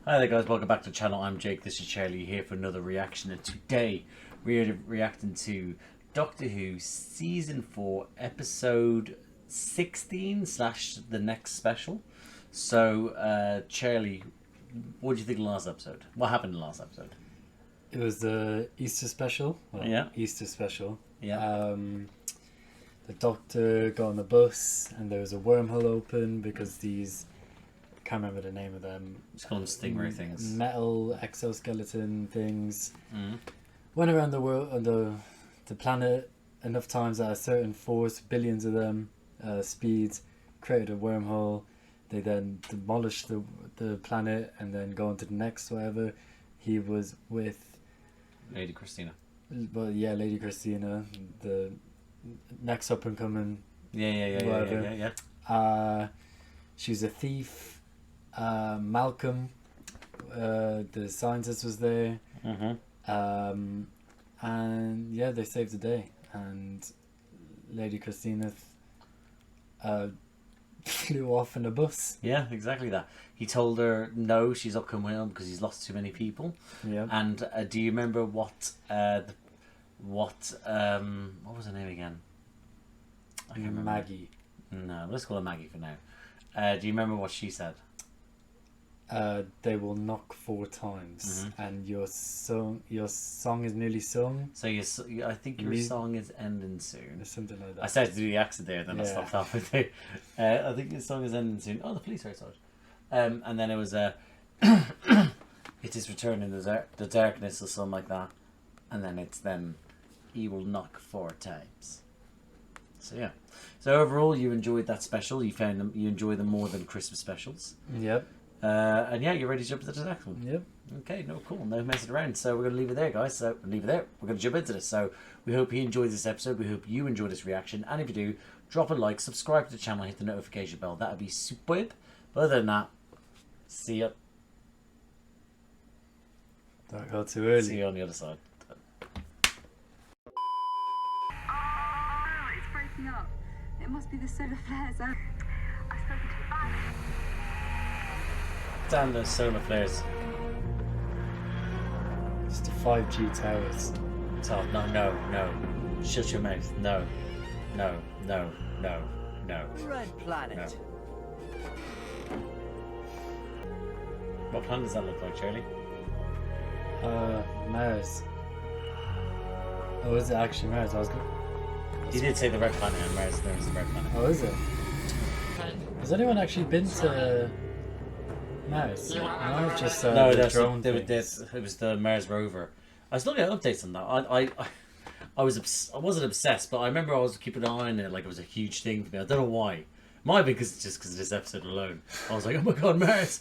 Hi there guys, welcome back to the channel. I'm Jake, this is Charlie here for another reaction, and today we're reacting to Doctor Who Season 4 Episode 16 / the next special. So Charlie, what do you think of the last episode? What happened in the last episode? It was the Easter special. Well, yeah. Easter special. Yeah. The Doctor got on the bus and there was a wormhole open because these, I can't remember the name of them. Just call them stingray things. Metal exoskeleton things. Went around the world, on the planet enough times at a certain force, billions of them, speeds, created a wormhole. They then demolished the planet and then go on to the next whatever. He was with Lady Christina. Well, yeah, Lady Christina, the next up and coming. Yeah. She's a thief. Malcolm, the scientist, was there. And yeah, they saved the day. And Lady Christina flew off in a bus. Yeah, exactly that. He told her no, she's not coming home because he's lost too many people. Yeah. And do you remember what was her name again? I can't remember. Maggie. No, let's call her Maggie for now. Do you remember what she said? They will knock 4 times, and your song is nearly sung. So I think your song is ending soon. Or something like that. I started to do the accent there, then I stopped halfway through. I think your song is ending soon. Oh, the police are outside. And then it was it is returning the darkness or something like that, and then he will knock 4 times. So yeah. So overall, you enjoyed that special. You enjoy them more than Christmas specials. Yep. And yeah, you're ready to jump into the next one. Yep. Okay, no, cool. No messing around. So we're going to leave it there, guys. So leave it there. We're going to jump into this. So we hope you enjoyed this episode. We hope you enjoyed this reaction. And if you do, drop a like, subscribe to the channel, hit the notification bell. That would be superb. But other than that, see ya. Don't go too early. See you on the other side. Oh, it's breaking up. It must be the solar flares. I've spoken to the bank. Damn those solar flares. It's the 5G towers. So, no. Shut your mouth. No. Red planet. No. What planet does that look like, Charlie? Mars. Oh, is it actually Mars? I was good. You did say the red planet, and Mars there is the red planet. Oh, is it? Has anyone actually been to Mars? No, just No, the that's drone it things. was the Mars rover. I still get updates on that. I wasn't obsessed, but I remember I was keeping an eye on it like it was a huge thing for me. I don't know why. Might be because of this episode alone. I was like, oh my god, Mars!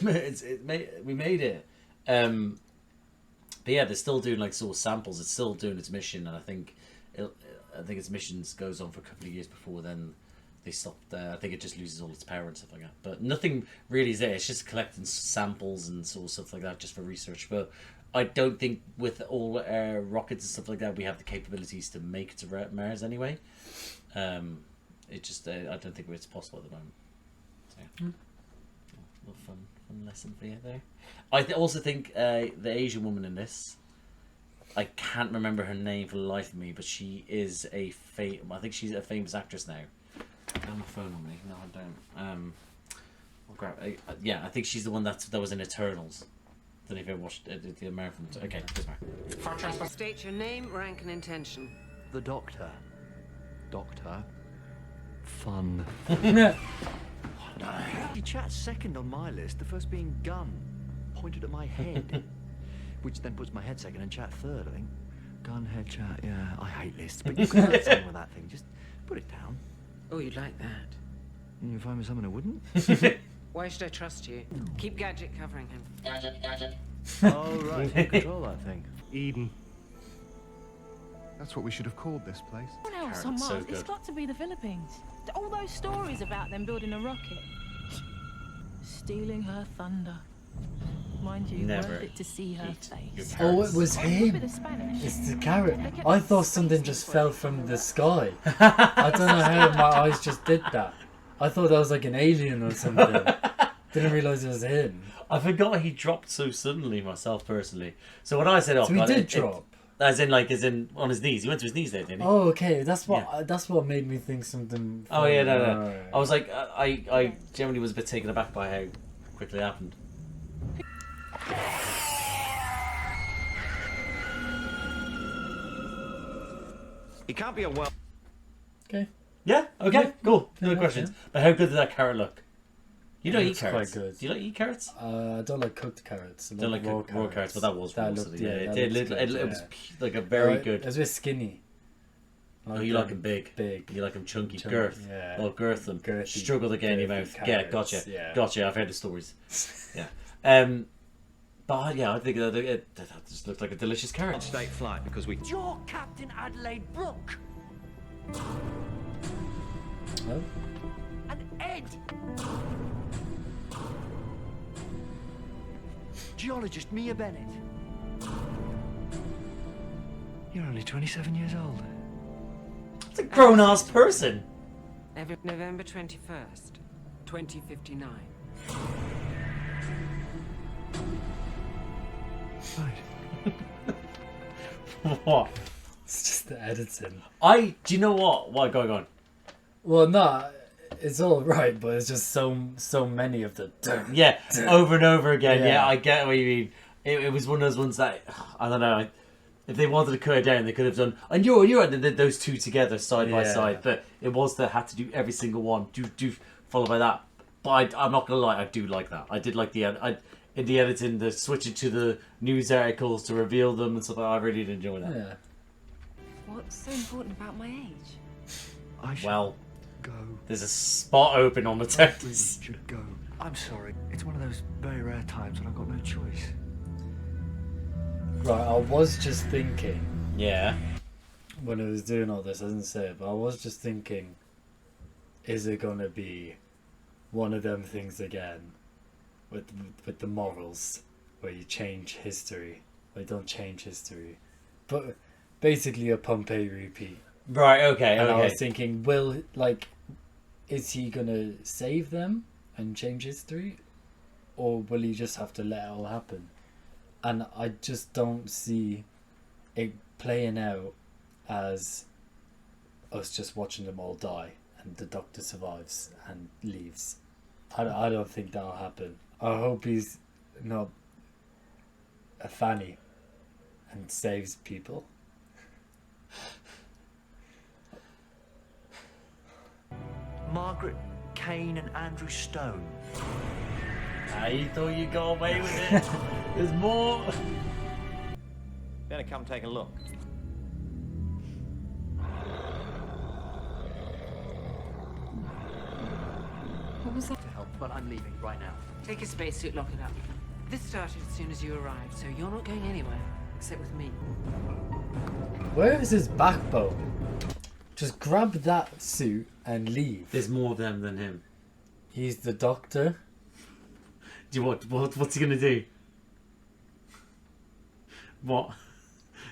We made it. But yeah, they're still doing like sort of samples. It's still doing its mission, and I think its missions goes on for a couple of years before then they stop. I think it just loses all its power and stuff like that. But nothing really is there. It's just collecting samples and sort of stuff like that just for research. But I don't think with all our rockets and stuff like that we have the capabilities to make it to Mars anyway. It just I don't think it's possible at the moment. So yeah. A little fun lesson for you there. I also think the Asian woman in this, I can't remember her name for the life of me, but she is I think she's a famous actress now. I have my phone on me. No, I don't. I'll grab. Yeah, I think she's the one that was in Eternals. Don't know if you ever watched the American. Okay, this one. State your name, rank, and intention. The Doctor. Doctor. Fun. He chats second on my list, the first being gun, pointed at my head. Which then puts my head second and chat third, I think. Gun, head, chat, yeah. I hate lists, but you can have something with that thing. Just put it down. Oh, you'd like that. And you find me someone who wouldn't? Why should I trust you? Keep Gadget covering him. Oh, right. You control that thing. Eden. That's what we should have called this place. What else on Carrot's so Mars? It's good. got to be the Philippines. All those stories about them building a rocket. Stealing her thunder. Mind you, Never worth it to see her eat your face. Oh, it was Or it would be him. the Spanish. It's the carrot. I thought something just fell from the sky. I don't know how my eyes just did that. I thought that was like an alien or something. Didn't realise it was him. I forgot he dropped so suddenly myself, personally. So when I said, oh, So he God, did drop. As in on his knees. He went to his knees there, didn't he? Oh, okay. That's what made me think something. Oh, yeah, no. Right. I was like, I generally was a bit taken aback by how quickly it happened. He can't be a well. Okay. Yeah, okay, Yeah. cool. No Yeah, questions. yeah. But how good did that carrot look? You don't eat looks quite carrots. good. Do you like eat carrots? I don't like cooked carrots. I Don't like raw raw carrots, but that was raw. looked, So, yeah, that it did. looks good, It was yeah. like a very It good. was a bit skinny. Oh, you like them big. Big. You like them chunky. Chunky, Girth. yeah. Oh, girth them. Girthy, Struggle to get in your girthy mouth. Yeah, carrots, gotcha. yeah. Gotcha. I've heard the stories. Yeah. But yeah, I think that just looked like a delicious carrot. State flight because we. You're Captain Adelaide Brooke. Oh. And Ed. Geologist Mia Bennett. You're only 27 years old. It's a grown ass person. November 21st, 2059. Right. What? It's just the editing. Do you know what? What going on? Well, no, it's all right, but it's just so many of the. Yeah, over and over again. Yeah, Yeah. I get what you mean. It was one of those ones that I don't know. If they wanted to cut it down, they could have done. And you're right. They did those two together side by Yeah. side, but it was they had to do every single one. Do followed by that. But I'm not gonna lie, I do like that. I did like in the editing, the switching to the news articles to reveal them and stuff. I really did enjoy that. Yeah. What's so important about my age? I should Well, go. there's a spot open on the I really text. should go. I'm sorry. It's one of those very rare times when I've got no choice. Right, I was just thinking Yeah. when I was doing all this, I didn't say it, but I was just thinking, is it gonna be one of them things again with the morals where you change history? They don't change history, but basically a Pompeii repeat. Right. Okay. And I Okay. was thinking, is he gonna save them and change history, or will he just have to let it all happen? And I just don't see it playing out as us just watching them all die and the Doctor survives and leaves. I don't think that'll happen. I hope he's not a fanny and saves people. Margaret Kane and Andrew Stone. I thought you got away with it. There's more. Better come take a look. What was that? To help, but I'm leaving right now. Take a spacesuit, lock it up. This started as soon as you arrived, so you're not going anywhere, except with me. Where is his backbone? Just grab that suit and leave. There's more of them than him. He's the Doctor. Do you what's he gonna do? What?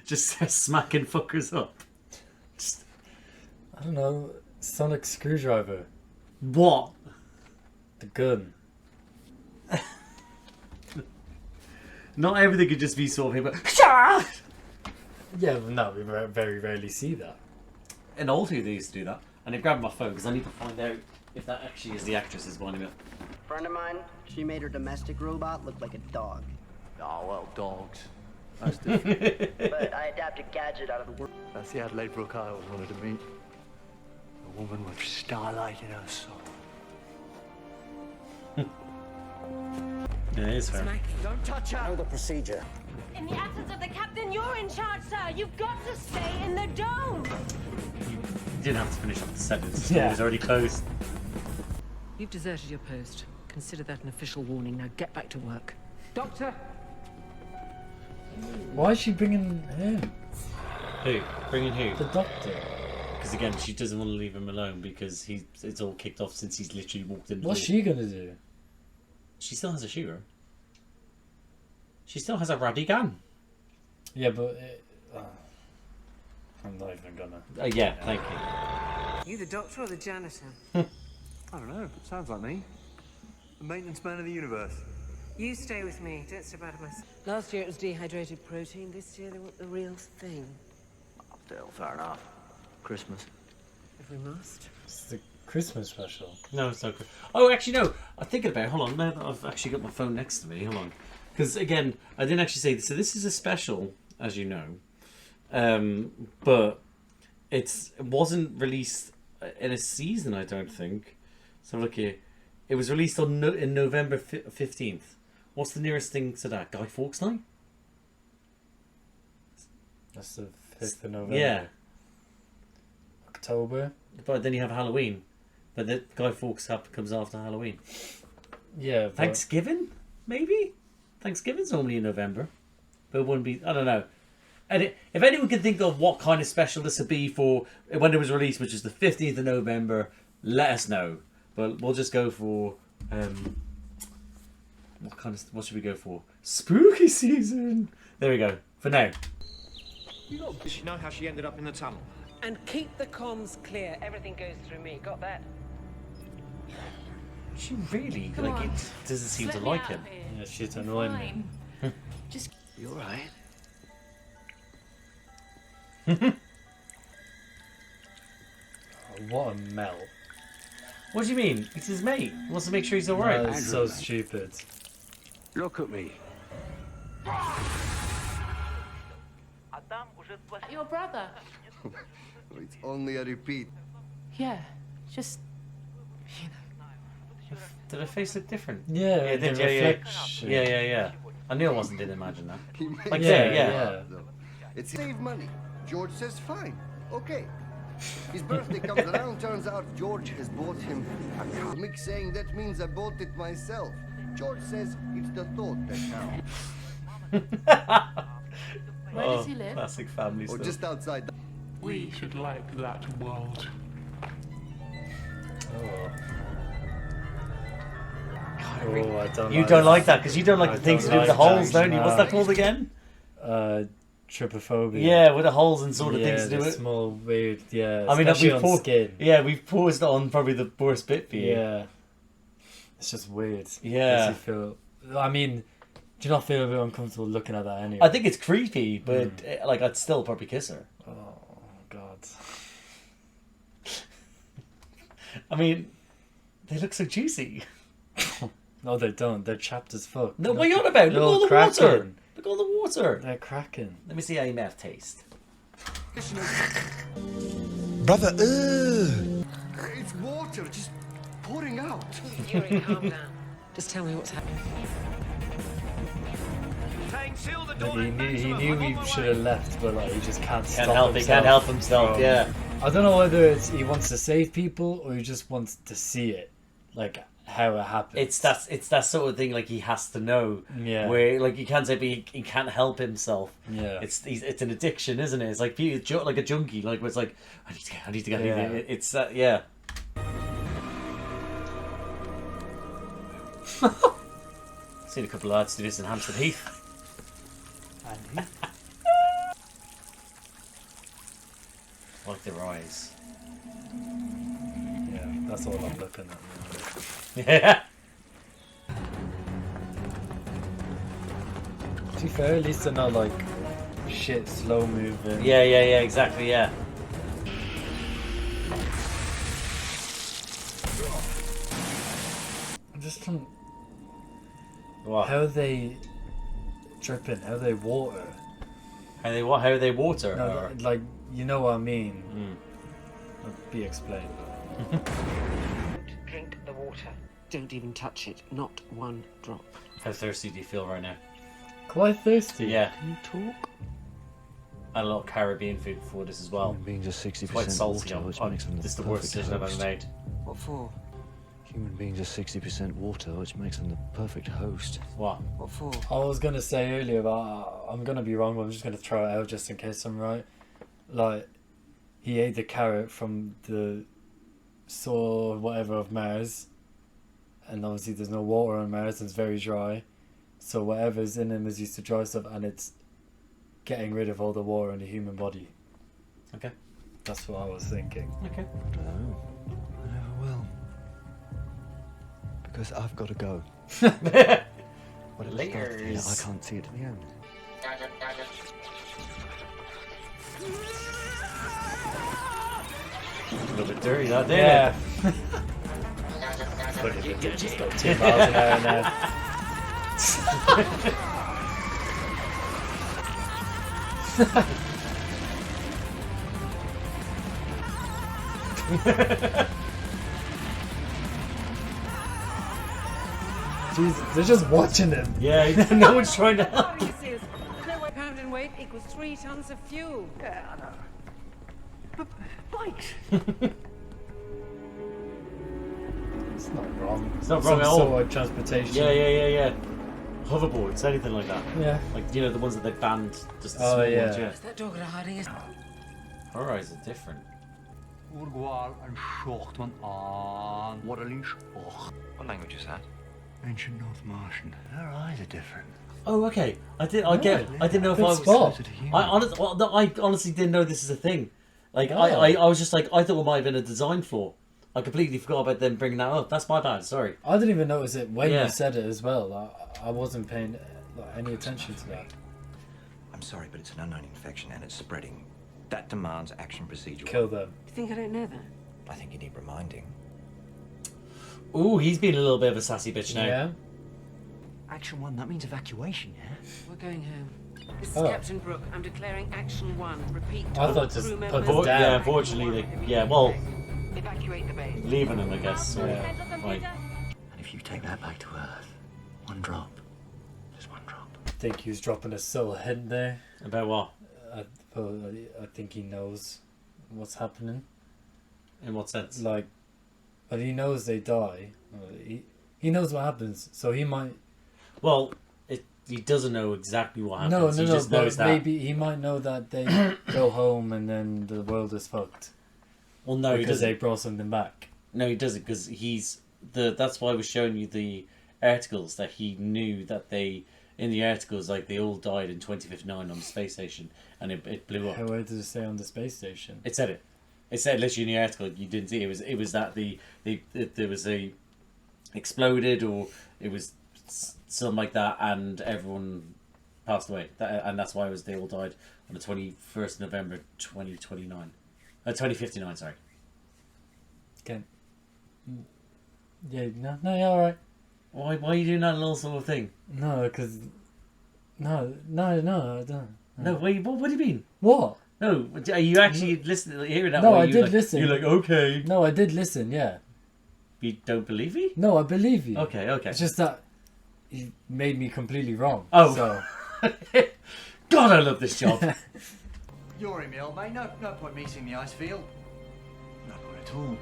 Just start smacking fuckers up. Just I don't know. Sonic screwdriver. what? The gun. Not everything could just be sort of him, but Yeah, well, no, we very rarely see that. in old who they used to do that. And I grabbed my phone because I need to find out if that actually is the actress is winding up. Friend of mine, she made her domestic robot look like a dog. Oh, well, dogs. That's different. But I adapted Gadget out of the work. That's the Adelaide Brooke I always wanted to meet. A woman with starlight in her soul. Yeah, it is fair. Smack. Don't touch her! The procedure. In the absence of the captain, you're in charge, sir. You've got to stay in the dome. You didn't have to finish off the sentence. Yeah. It was already closed. You've deserted your post. Consider that an official warning. Now get back to work. Doctor! Why is she bringing him? Who? Bringing who? The Doctor. Because again, she doesn't want to leave him alone because it's all kicked off since he's literally walked in. What's she gonna do? She still has a shooter. She still has a radigan. Yeah, but I'm not even gonna. Yeah, thank you. You the doctor or the janitor? I don't know. Sounds like me. The maintenance man of the universe. You stay with me. Don't step out of my... Last year it was dehydrated protein. This year they want the real thing. Still, fair enough. Christmas. If we must. It's the Christmas special. No, it's not good. Oh, actually, no. I'm thinking about it. Hold on. Now that I've actually got my phone next to me. Hold on. Because, again, I didn't actually say this. So this is a special, as you know. But it wasn't released in a season, I don't think. So look here. It was released on in November 15th. What's the nearest thing to that? Guy Fawkes Night? That's the 5th of November. Yeah. October. But then you have Halloween. But the Guy Fawkes comes after Halloween. Yeah. But... Thanksgiving? Maybe? Thanksgiving's normally in November. But it wouldn't be... I don't know. And if anyone can think of what kind of special this would be for when it was released, which is the 15th of November, let us know. But we'll just go for... what should we go for? Spooky season! There we go. For now. Does she know how she ended up in the tunnel? And keep the comms clear. Everything goes through me. Got that? She really Come on. it doesn't seem to Let me like out him. of here. Yeah, she's annoying me. Fine. Just You alright? What a melt. What do you mean? It's his mate. He wants to make sure he's alright. That is so stupid. Look at me. your brother. It's only a repeat. Yeah, just Did her face look different? Yeah, it the did, reflection. yeah. I knew I didn't imagine that. He makes Like, Yeah, yeah. It's save money. George says fine. Okay. His birthday comes around, turns out George has bought him a comic saying that means I bought it myself. George says it's the thought that counts. where does he live? Classic family Or stuff. just outside. We should like that world. Oh. Oh, I don't You like don't like that because you don't like I the things to don't do with the like holes, that, don't you? What's no. that called again? Trypophobia. Yeah, with the holes and sort of yeah, things to do the with. small weird. Yeah, I mean, especially we've on skin. Yeah, we've paused on probably the worst bit for you. Yeah, it's just weird. Yeah. Makes you feel. I mean, do you not feel a bit uncomfortable looking at that anyway? I think it's creepy, but like I'd still probably kiss her. Oh God. I mean, they look so juicy. No, they don't. They're chapped as fuck. No, what are you on about? Look at all the water. Look at all the water. They're cracking. Let me see how you mouth taste. Brother, it's water just pouring out. Yuri, calm down. Just tell me what's happening. Like, he knew he should have left, but like he just can't stop Can't help. He himself can't help himself. from- Yeah. I don't know whether it's he wants to save people or he just wants to see it, like how it happens. It's that sort of thing. Like he has to know. Yeah. Where like you can't say, but he can't help himself. Yeah. It's an addiction, isn't it? It's like like a junkie. Like where it's like I need to get. Yeah. It's yeah. Seen a couple of lads do this in Hampstead Heath. I like their eyes. Yeah, that's all I'm looking at now. Yeah. To be fair, at least they're not like shit slow moving. Yeah, exactly, yeah. I just don't. What? How are they dripping? How are they water? How they what? How they water? No, or- like you know what I mean. Be explained. Drink the water. Don't even touch it. Not one drop. How thirsty do you feel right now? Quite thirsty. Yeah. Can you talk? I had a lot of Caribbean food before this as well. Human beings are 60% It's quite salty. water, which makes them the This is the worst perfect decision I've ever host. made. What for? Human beings are 60% water, which makes them the perfect host. What? What for? I was gonna say earlier, but I'm gonna be wrong. But I'm just gonna throw it out just in case I'm right. Like, he ate the carrot from the soil, whatever, of Mars, and obviously there's no water on Mars and it's very dry. So whatever's in him is used to dry stuff, and it's getting rid of all the water in the human body. Okay. That's what I was thinking. Okay. I don't know. I never will. Because I've got to go. What Later. I can't see it to the end. A little bit dirty, that, didn't Yeah. it? Just got 2 miles an hour now. Jeez, they're just watching him. Yeah, no one's trying to help. Pound in weight equals 3 tons of fuel. Yeah, I know. But bikes. It's not wrong. It's not wrong at Some all. sort of transportation. Yeah. Hoverboards, anything like that. Yeah. Like, you know, the ones that they banned, just the Oh, small yeah. ones, yeah. Is that dog hiding his... Horrors are different. What language is that? Ancient North Martian. Their eyes are different. Oh, okay. I didn't know if Good I was. spot. I honestly didn't know this is a thing. Like, Oh. I was just like, I thought it might have been a design flaw. I completely forgot about them bringing that up. That's my bad. Sorry. I didn't even notice it when Yeah. you said it as well. I wasn't paying any attention to that. I'm sorry, but it's an unknown infection and it's spreading. That demands action procedure. Kill them. You think I don't know that? I think you need reminding. Ooh, he's been a little bit of a sassy bitch now. Yeah. Action 1, that means evacuation, yeah? We're going home. This is Oh. Captain Brooke. I'm declaring Action 1. Repeat. I all thought just crew put members them down. Yeah, unfortunately, well, evacuate the base. leaving him, I guess. So, Yeah. like, And if you take that back to Earth, 1 drop. Just 1 drop. I think he was dropping a subtle hint there. about what? I think he knows what's happening. In what sense? Like, but he knows they die. He knows what happens, so he might. Well, he doesn't know exactly what happens. No, he just knows but that. maybe he might know that they go home and then the world is fucked. Well, no, he because doesn't. they brought something back. No, he doesn't, because that's why I was showing you the articles that he knew that they, in the articles, like, they all died in 2059 on the space station, and it blew up. Where does it say on the space station? It said it. It said literally in the article. You didn't see it. It was that there was a exploded, or it was something like that, and everyone passed away. And that's why they all died on the 21st of November 2029. 2059, sorry. Okay. Yeah, no, yeah, alright. Why are you doing that little sort of thing? No, because... No, I don't. No, wait, what do you mean? What? No, are you actually listening, hearing that? No, or I you did like, listen. You're like, okay. No, I did listen, yeah. You don't believe me? No, I believe you. Okay. It's just that you made me completely wrong. Oh. So. God, I love this job. You're in me, old mate. No point meeting the ice field. No point at all.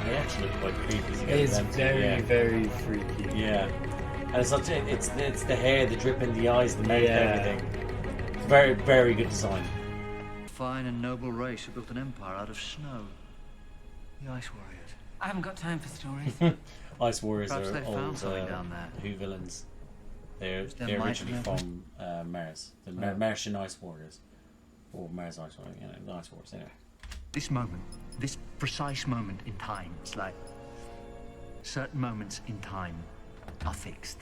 They actually look quite creepy. to get It's them to, very, yeah. very freaky. Yeah, and it's the hair, the drip in the eyes, the mouth, Yeah. everything. Very, very good design. Fine and noble race who built an empire out of snow. The Ice Warriors. I haven't got time for stories. Ice Warriors Perhaps are they found old something down there. Who villains. They're Them originally might- from Mars. The Oh. Martian Ice Warriors, or Mars Ice Warriors. You know, the Ice Warriors. Anyway. This moment, this precise moment in time, it's like certain moments in time are fixed.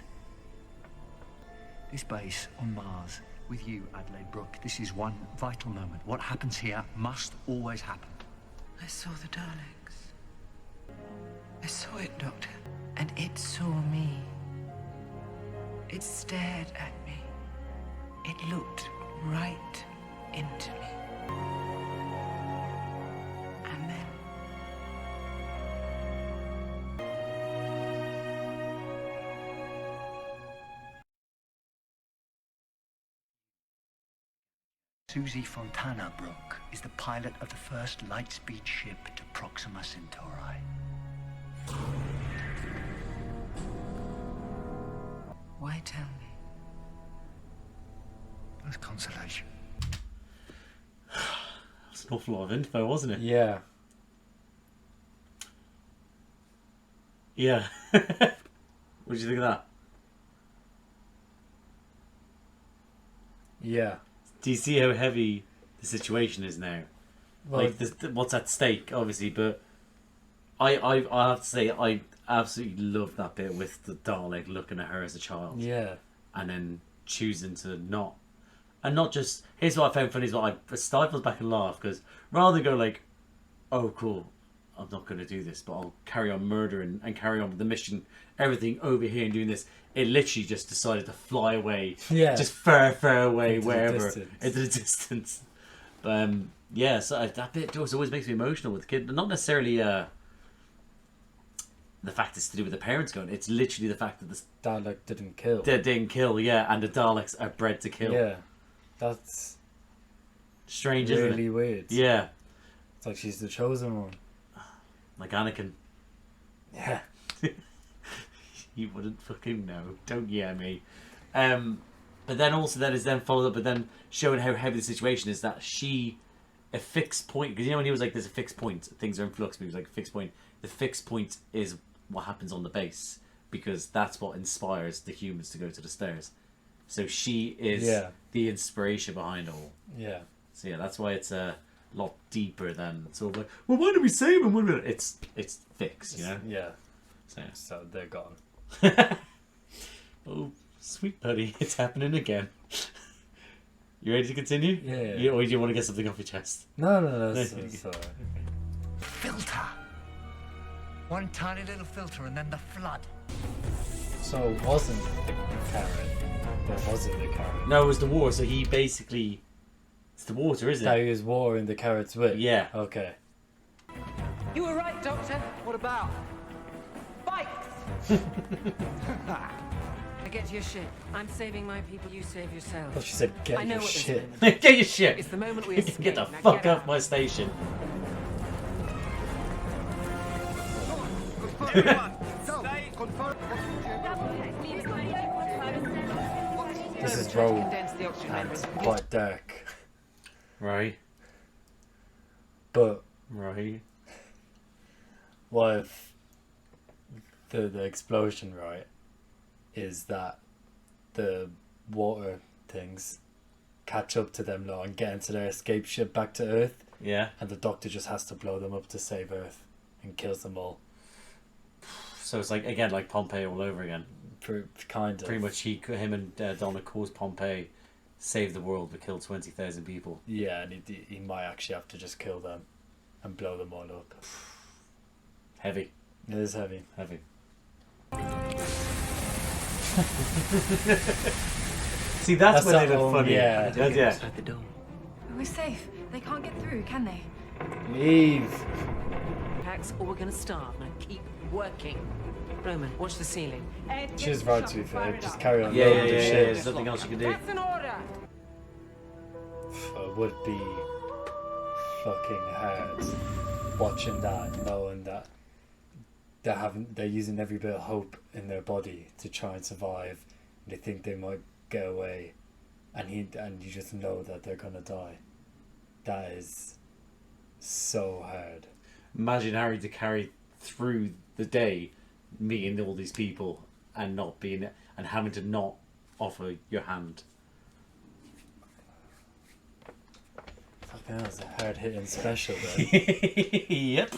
This base on Mars with you, Adelaide Brooke, this is one vital moment. What happens here must always happen. I saw the Daleks. I saw it, Doctor. And it saw me. It stared at me. It looked right into me. And then... Susie Fontana Brooke is the pilot of the first lightspeed ship to Proxima Centauri. Why tell me? That's consolation. That's an awful lot of info, wasn't it? Yeah. Yeah. What did you think of that? Yeah. Do you see how heavy the situation is now? Well, Like, what's at stake, obviously, but I have to say, I absolutely love that bit with the Dalek looking at her as a child. yeah. And then choosing to not. And not just... Here's what I found funny, is what I stifled back and laughed, because rather than go like, oh, cool, I'm not going to do this, but I'll carry on murdering and carry on with the mission, everything over here and doing this, it literally just decided to fly away. Yeah. Just far, far away, Into the wherever. distance. Into the distance. But, yeah, so that bit just always makes me emotional with the kid. Not necessarily the fact it's to do with the parents going. It's literally the fact that the Dalek didn't kill. they didn't kill, yeah, and the Daleks are bred to kill. Yeah. That's Strange, isn't it? really weird. Yeah. It's like she's the chosen one. Like Anakin. Yeah. You wouldn't fucking know. Don't yeah me. But then also that is then followed up, but then showing how heavy the situation is, that a fixed point, because you know when he was like, there's a fixed point, things are in flux, but he was like, a fixed point. The fixed point is what happens on the base, because that's what inspires the humans to go to the stairs. So she is the inspiration behind it all. Yeah. So yeah, that's why it's a lot deeper than sort of like, well, why did we save him? It's fixed, you know? Yeah. So, So they're gone. oh, sweet buddy, it's happening again. You ready to continue? Yeah. Or do you want to get something off your chest? No, that's all right. Filter. One tiny little filter and then the flood. So it wasn't Karen. Or was it the Karen? No, it was the war, so he basically... It's the water, isn't That it? he was watering the carrots with? Yeah. Okay. You were right, Doctor. What about? Bikes! Get your shit. I'm saving my people, you save yourself. Oh, she said, I get know your what this shit. means. Get your shit! It's the moment we escape. Get the Now fuck get off out. my station. This is rogue Condense the oxygen and levels. quite dark. Right. But Right. what if the explosion, right, is that the water things catch up to them lot and get into their escape ship back to Earth, Yeah. and the Doctor just has to blow them up to save Earth and kills them all. So it's like, again, like Pompeii all over again. Kind of. Pretty much him and Donna caused Pompeii, saved the world, but killed 20,000 people. Yeah, and he might actually have to just kill them and blow them all up. Heavy. It is heavy. Heavy. See, that's when that they look one, funny. yeah. Yeah. Outside the door. We're safe. They can't get through, can they? Leave! Packs, or we're gonna starve. Now keep working. Roman, watch the ceiling. Ed, get She's the right, shot to be and fair. fire it Just up. carry on Yeah, loading the shit. There's nothing else you can do. That's an order. It would be fucking hard watching that, knowing that they're using every bit of hope in their body to try and survive. They think they might get away, and you just know that they're gonna die. That is so hard. Imagine having to carry through the day, meeting all these people, and having to not offer your hand. Fucking hell, it's a hard hitting special though. Yep.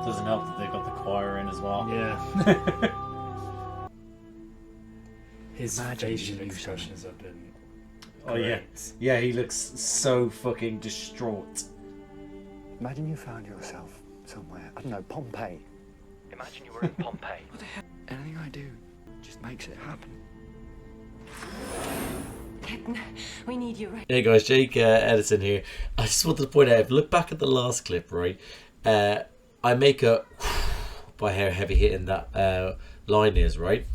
Doesn't help that they've got the choir in as well. Yeah. His Imagine facial you lose expressions have been Oh yeah. great. Yeah, he looks so fucking distraught. Imagine you found yourself somewhere, I don't know, Pompeii. Imagine you were in Pompeii. What the hell? Anything I do just makes it happen. Captain, we need you right. Hey guys, Jake Edison here. I just wanted to point out, if you look back at the last clip, right, I make a by how heavy hitting that line is, right?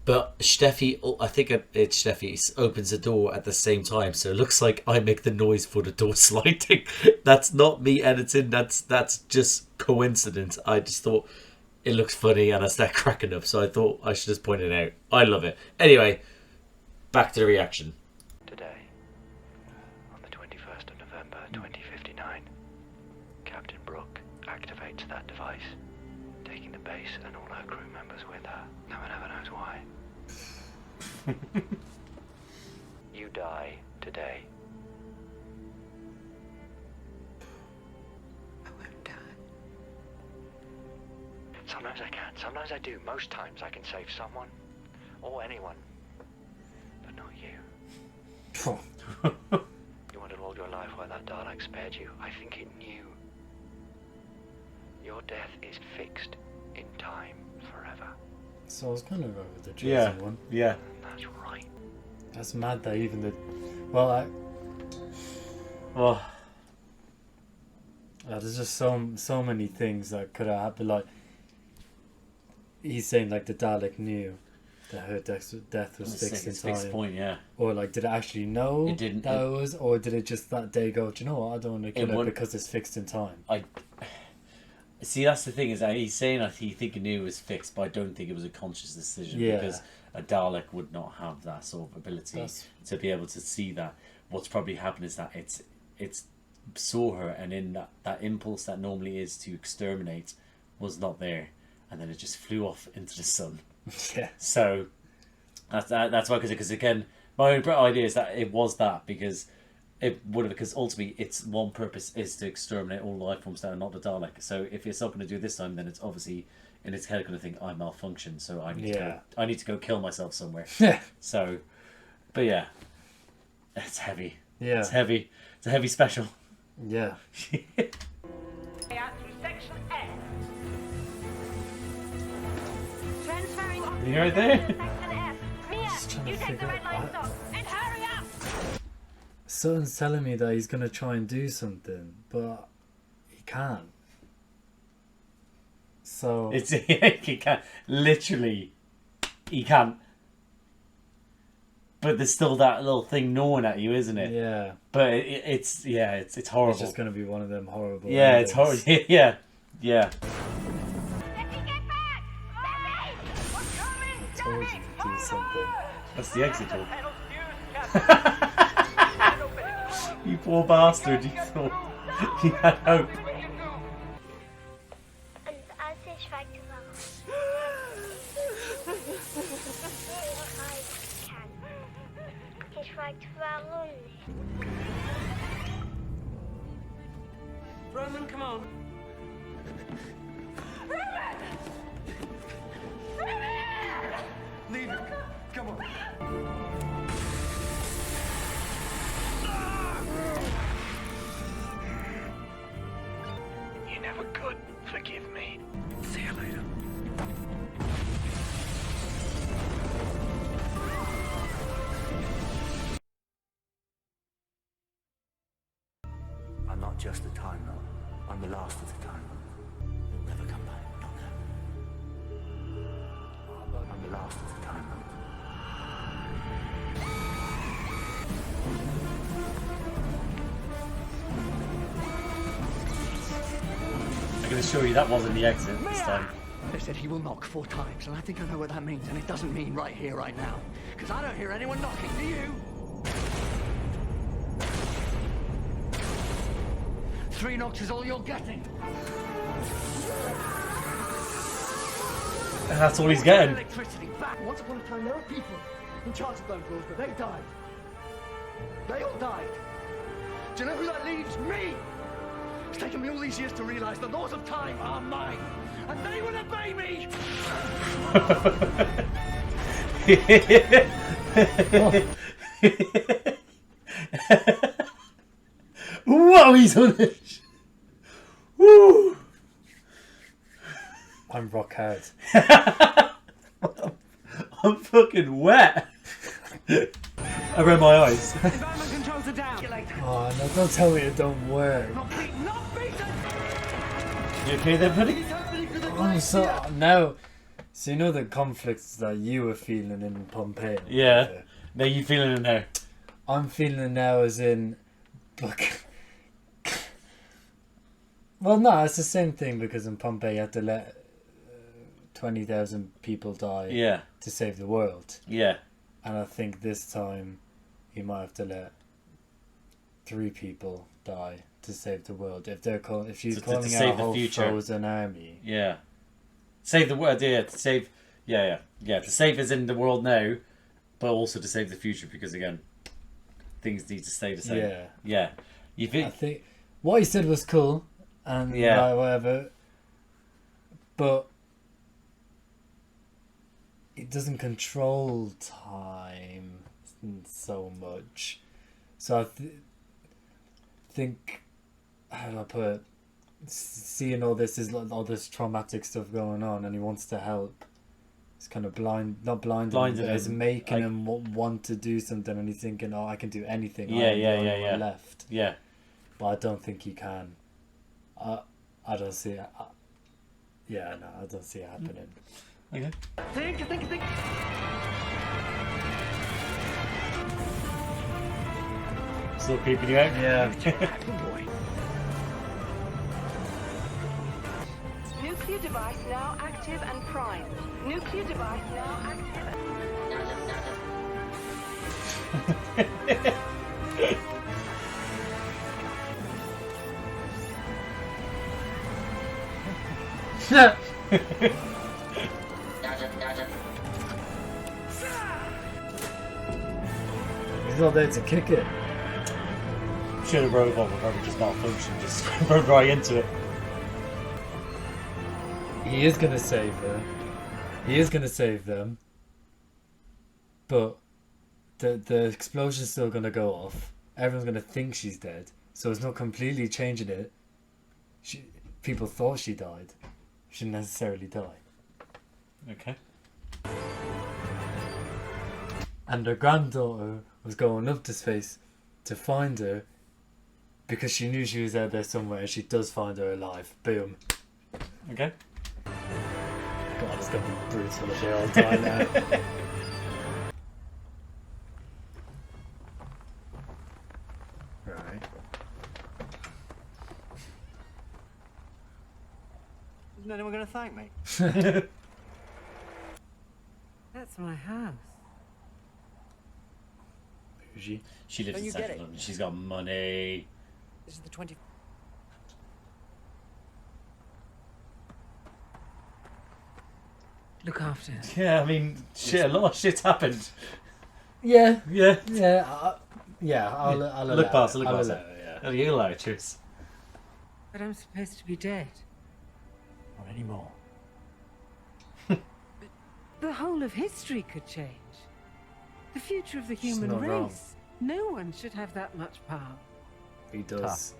But Steffi, I think it's Steffi, opens the door at the same time, so it looks like I make the noise for the door sliding. That's not me editing, that's just coincidence. I just thought it looks funny and I start cracking up, so I thought I should just point it out. I love it. Anyway, back to the reaction. Today, on the 21st of November 2059, Captain Brooke activates that device, taking the base and all her crew members with her. No one ever knows why. You die today. I won't die. Sometimes I can, sometimes I do. Most times I can save someone. Or anyone. But not you. You wanted all your life why that Dalek spared you. I think it knew. Your death is fixed in time forever. So I was kind of over the chosen one. Yeah. That's right. That's mad that even the... Well, there's just so many things that could have happened. Like, he's saying, like, the Dalek knew that her death was fixed in time. Fixed point, yeah. Or, like, did it actually know It didn't, that it was... Or did it just that day go, do you know what, I don't want to kill her because it's fixed in time? See, that's the thing, is that he's saying that he knew it was fixed, but I don't think it was a conscious decision, because a Dalek would not have that sort of ability to be able to see that. What's probably happened is that it's saw her, and in that impulse that normally is to exterminate was not there, and then it just flew off into the sun. Yeah. So that's why, because again, my own idea is that it was that, because it would have, because ultimately its one purpose is to exterminate all life forms that are not the Dalek. So if it's not going to do this time, then it's obviously in its head going to think I malfunctioned, so I need to go kill myself somewhere. Yeah. So, but yeah, it's heavy. Yeah. It's heavy. It's a heavy special. Yeah. Section F. Transferring oxygen You right there? to Section F. Mia, you take the red light stop and hurry up. Something's telling me that he's going to try and do something, but he can't. So... he can't. Literally, he can't. But there's still that little thing gnawing at you, isn't it? Yeah. But it's horrible. It's just going to be one of them horrible... Yeah, endings. it's horrible. Yeah. Yeah. I told you to do something. That's the exit door. You poor bastard, you thought you had hope. Und als ich fragte, warum ich kann. Ich fragte, warum nicht. Roman, come on. Leave it. Come on. You never could forgive me. See you later. I'm not just a Time Lord. I'm the last of the Time Lords. They'll never come back. Not now. I'm the last of the Time Lords. I can assure you that wasn't the exit this time. They said he will knock 4 times, and I think I know what that means, and it doesn't mean right here, right now. Because I don't hear anyone knocking, do you? 3 knocks is all you're getting. And that's all he's getting. Electricity back. Once upon a time, there were people in charge of those laws, but they died. They all died. Do you know who that leaves? Me! It's taken me all these years to realize the laws of time are mine, and they will obey me! Whoa, he's on it! Woo! I'm rock hard. I'm fucking wet. I read my eyes. Oh no, don't tell me it don't work. You okay there, buddy? I'm so... Now... So you know the conflicts that you were feeling in Pompeii? Yeah. Now you feeling it now? I'm feeling it now as in... Look... Well, no, it's the same thing, because in Pompeii you had to let 20,000 people die to save the world. Yeah. And I think this time you might have to let 3 people die to save the world. If they're if she's calling out a whole frozen army. Yeah. Save the world, yeah. To save, to save as in the world now, but also to save the future because again, things need to stay the same. Yeah. Yeah. You think? I think what he said was cool, and whatever, but it doesn't control time so much. So I think, how do I put it? Seeing all this traumatic stuff going on, and he wants to help. It's kind of not blinding him, but it's making him want to do something, and he's thinking, "Oh, I can do anything." Yeah. Left. Yeah. But I don't think he can. I don't see it. I don't see it happening. Okay. Think. Still creeping you out? Yeah. Nuclear device now active and primed. Nuclear device now active He's not there to kick it. Should have robot would probably just malfunction, just rode right into it. He is gonna save her. He is gonna save them. But the explosion's still gonna go off. Everyone's gonna think she's dead. So it's not completely changing it. People thought she died. She didn't necessarily die. Okay. And her granddaughter was going up to space to find her because she knew she was out there somewhere, and she does find her alive. Boom. Okay. God, it's gonna be brutal if they all die now. Right. Isn't anyone going to thank me? That's my house. Who's she? She lives in Central London. She's got money. This is the 20... Look after her. Yeah, I mean, a lot of shit's happened. Yeah. Yeah. I'll look past it. Yeah. You allow it, Tris. But I'm supposed to be dead. Not anymore. The whole of history could change. The future of the human not race. wrong. No one should have that much power. He does.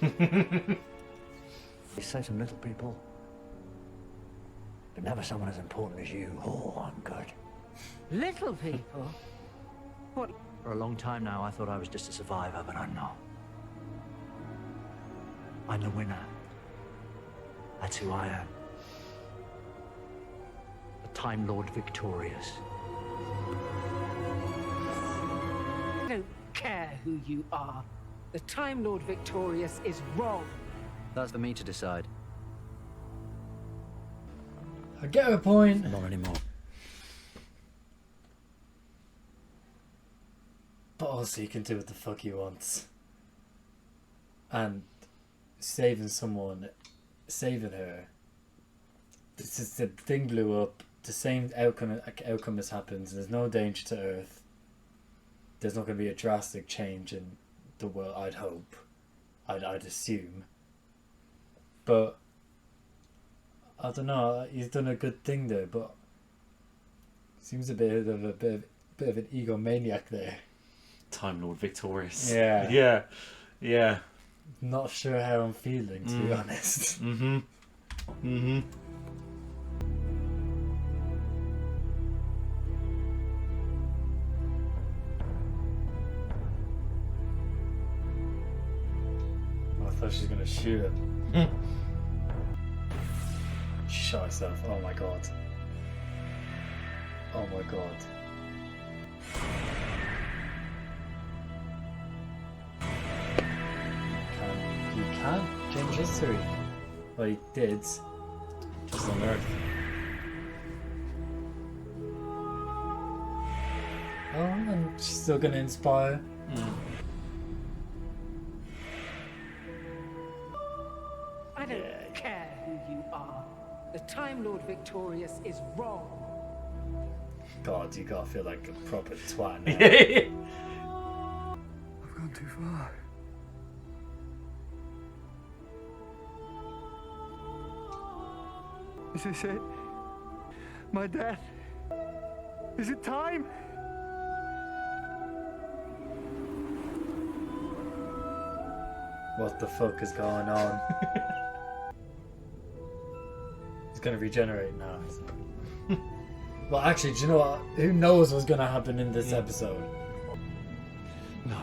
You say some little people, but never someone as important as you. Oh, I'm good. Little people? What? For a long time now, I thought I was just a survivor, but I'm not. I'm the winner. That's who I am. The Timelord Victorious. I don't care who you are. The Timelord Victorious is wrong. That's for me to decide. I get her point. Not anymore. But also he can do what the fuck he wants. And saving her. The thing blew up. The same outcome has happened. There's no danger to Earth. There's not going to be a drastic change in the world, I'd hope. I'd assume. But I don't know. He's done a good thing there, but seems a bit of an egomaniac there. Timelord Victorious. Yeah. Yeah. Not sure how I'm feeling, to be honest. I thought she was gonna shoot him. She shot herself. Oh my god. Oh my god. You can't change history. Well, he did. Just on Earth. Oh, and she's still gonna inspire. I don't care who you are. The Time Lord Victorious is wrong. God, you gotta feel like a proper twat now. I've gone too far. Is this it? My death? Is it time? What the fuck is going on? He's gonna regenerate now. Well, actually, do you know what? Who knows what's gonna happen in this episode? No.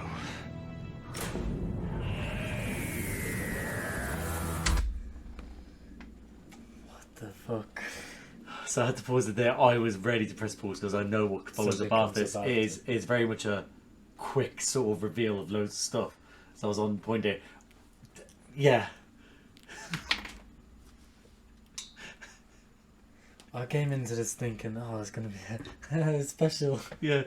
What the fuck? So I had to pause it there. I was ready to press pause because I know what follows Something above comes this about is very much a quick sort of reveal of loads of stuff. So I was on point there. Yeah. I came into this thinking, oh, it's gonna be a special. Yeah.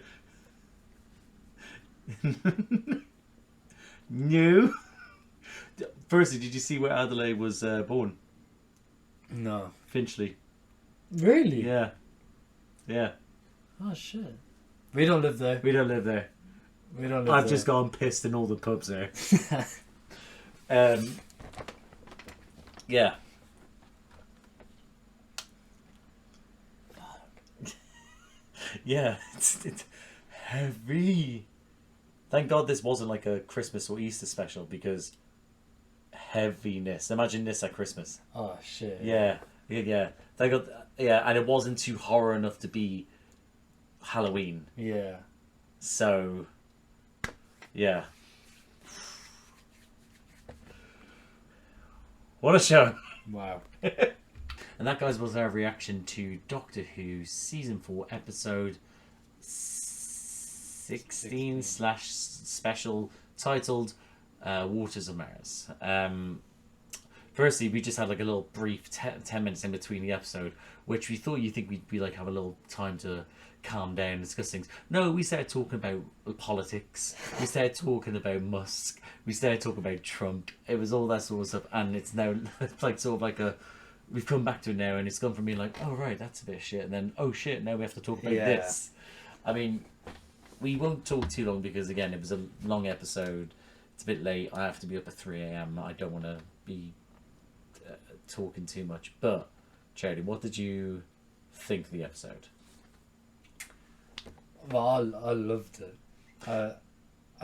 No. Firstly, did you see where Adelaide was born? No. Finchley. Really? Yeah. Yeah. Oh shit. We don't live there. We don't live there. We don't live I've there. just gone pissed in all the pubs there. Yeah. Yeah, it's heavy. Thank God this wasn't like a Christmas or Easter special because heaviness. Imagine this at Christmas. Oh shit. Yeah. Thank God. Yeah, and it wasn't too horror enough to be Halloween. Yeah. So, yeah. What a show. Wow. And that, guys, was our reaction to Doctor Who Season 4, Episode 16/special, titled Waters of Mars. Firstly, we just had like a little brief 10 minutes in between the episode, which we thought we'd be like have a little time to calm down and discuss things. No, we started talking about politics. We started talking about Musk. We started talking about Trump. It was all that sort of stuff, and it's now like sort of like a. We've come back to it now, and it's gone from being like, oh right, that's a bit of shit, and then oh shit, now we have to talk about this. I mean, we won't talk too long because again, it was a long episode. It's a bit late. I have to be up at 3 a.m. I don't want to be talking too much. But Charlie, what did you think of the episode? Well, I loved it. I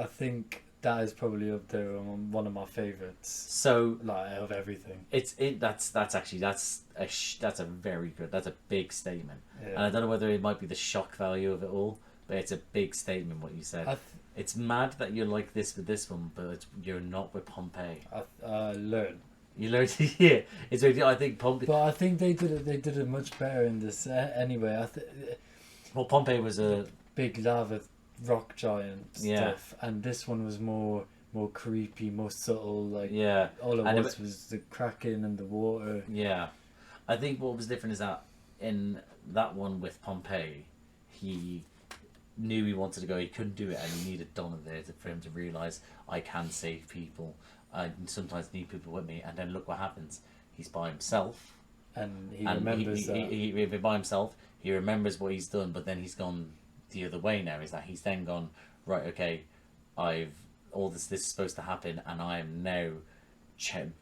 think that is probably up there on one of my favourites. So, like of everything, that's a very good. That's a big statement, yeah. And I don't know whether it might be the shock value of it all, but it's a big statement what you said. It's mad that you're like this with this one, but you're not with Pompeii. I learned. You learned, yeah. It's really, I think Pompeii. But I think they did it much better in this anyway. Well, Pompeii was a big lava rock giant Yeah. stuff, and this one was more creepy, more subtle. Like Yeah. all And it was the cracking and the water. Yeah, I think what was different is that in that one with Pompeii, he knew he wanted to go. He couldn't do it, and he needed Donna there for him to realise I can save people. I sometimes need people with me, and then look what happens. He's by himself, and he remembers that. He by himself. He remembers what he's done, but then he's gone the other way now. Is that he's then gone right? Okay, all this is supposed to happen, and I am now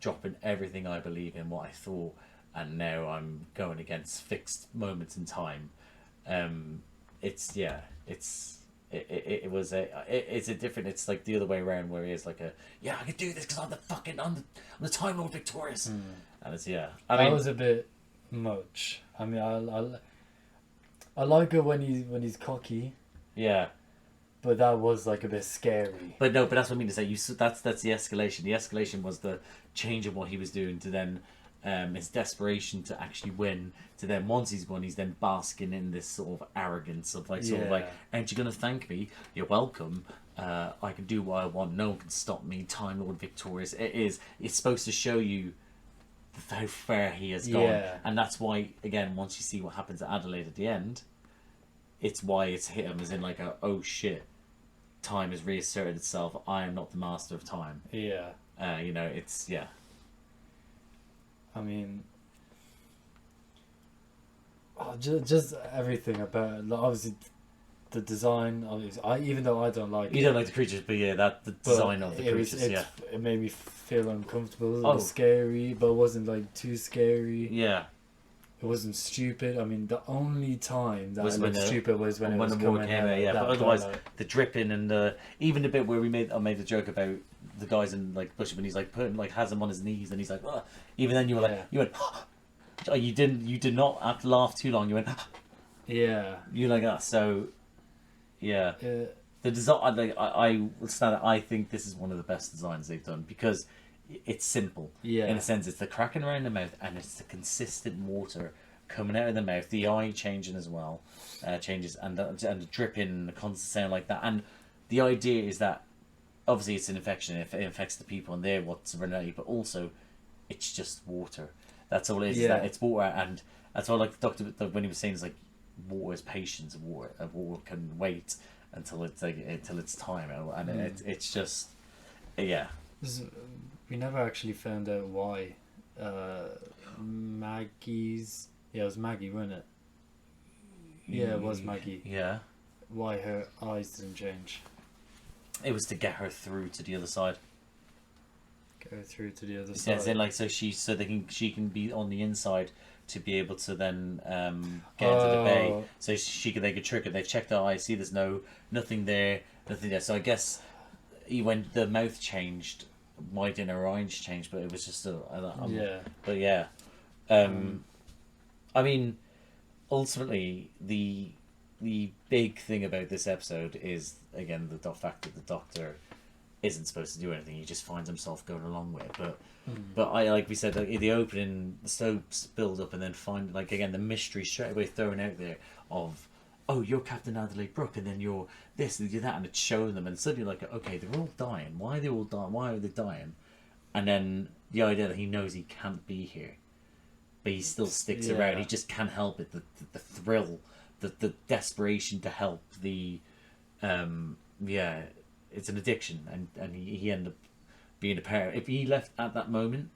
dropping everything I believe in, what I thought, and now I'm going against fixed moments in time. It's a different. It's like the other way around, where he is like I can do this because I'm the Timelord Victorious, and it's I that mean, was a bit much. I mean, I like it when he's cocky. Yeah. But that was like a bit scary. But no, but that's what I mean to say. That's the escalation. The escalation was the change of what he was doing to then his desperation to actually win. To then once he's won, he's then basking in this sort of arrogance of like sort of like, aren't you gonna thank me? You're welcome. I can do what I want. No one can stop me. Time Lord Victorious. It's supposed to show you how far he has gone, and that's why again once you see what happens at Adelaide at the end, it's why it's hit him as in like oh shit. Time has reasserted itself. I am not the master of time. Yeah. It's I mean, just everything about it. Like, obviously the design. Obviously, even though I don't like you don't like the creatures, but yeah, the design of the creatures, it made me feel uncomfortable. It was a Oh. little scary, but it wasn't like too scary. Yeah. It wasn't stupid. I mean, the only time that Was it when looked the- stupid was when it was the war coming came out. out, yeah. That But otherwise, like, the dripping and even the bit where I made the joke about the guys in like bush when he's like has him on his knees and he's like, "Ugh." Even then you were like, you went, oh, you did not have to laugh too long. You went, yeah. You're like, so, yeah. The design, like I will stand. I think this is one of the best designs they've done because it's simple. Yeah. In a sense, it's the cracking around the mouth and it's the consistent water coming out of the mouth, the eye changing as well, changes, and the dripping, and the constant sound like that. And the idea is that obviously it's an infection, it infects the people, and they're what's surrounding, but also it's just water. That's all it is. Yeah. That it's water, and that's why, like the doctor when he was saying, is like water is patience. Water can wait until it's time, and it's just yeah. We never actually found out why Maggie's. Yeah, it was Maggie, wasn't it? Yeah, it was Maggie. Yeah. Why her eyes didn't change. It was to get her through to the other side. Go through to the other Yeah, side. as in, like, she can be on the inside to be able to then get into the bay. So they could trick it. They've checked the eye, see there's nothing there. So I guess when the mouth changed, why didn't her eyes change? But it was just yeah. But yeah. I mean, ultimately, the big thing about this episode is, again, the fact that the Doctor isn't supposed to do anything. He just finds himself going along with it. But I, like we said, like, in the opening, the soaps build up and then find, like, again, the mystery straight away thrown out there of, oh, you're Captain Adelaide Brooke, and then you're this, and you're that, and it's showing them, and suddenly, like, okay, they're all dying. Why are they all dying? Why are they dying? And then the idea that he knows he can't be here, but he still sticks around. He just can't help it. The thrill, the desperation to help. It's an addiction, and he ended up being a parent. If he left at that moment,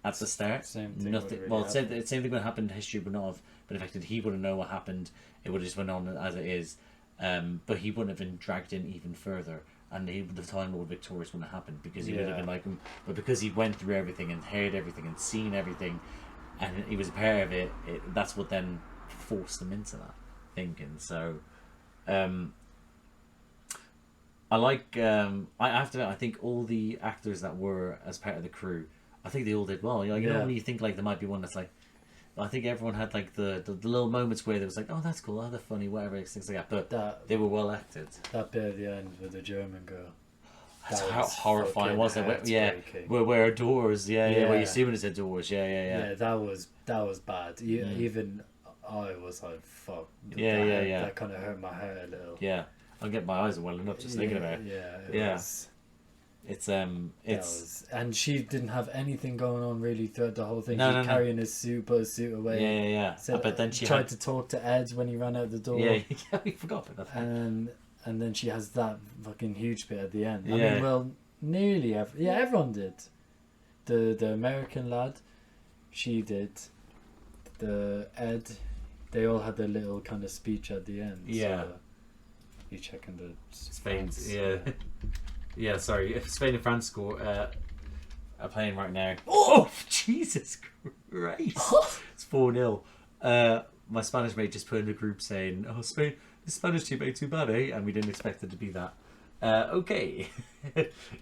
at the start, same thing nothing. Really Well, same thing would happen. History would not have been affected. He wouldn't know what happened. It would have just went on as it is. But he wouldn't have been dragged in even further, and the Timelord Victorious wouldn't have happened because he would have been like him. But because he went through everything and heard everything and seen everything, and he was a part of it, that's what then forced him into that thinking. So, I like. I have to admit, I think all the actors that were as part of the crew, I think they all did well. You know, when you think like there might be one that's like, I think everyone had like the little moments where there was like, oh, that's cool, oh, they're funny, whatever, things like that. But they were well acted. That bit at the end with the German girl. That's how horrifying was it? Yeah, where doors, where you're assuming it's a doors, yeah. That was bad. Even I was like, fuck. That kind of hurt my head a little. Yeah, I'll get my eyes welling up just thinking about it. And she didn't have anything going on really throughout the whole thing. No, she was carrying his suit, put his suit away. Yeah. Said, but then she tried to talk to Ed when he ran out the door. Yeah, we forgot about that. And then she has that fucking huge bit at the end. I mean, well, nearly everyone did. The American lad, she did. The Ed, they all had their little kind of speech at the end. Yeah. So you checking the Spain, yeah. Sorry, Spain and France score are playing right now. Oh, Jesus Christ! It's 4-0. My Spanish mate just put in the group saying, "Oh, Spain, the Spanish team ain't too bad, eh?" And we didn't expect it to be that. Okay,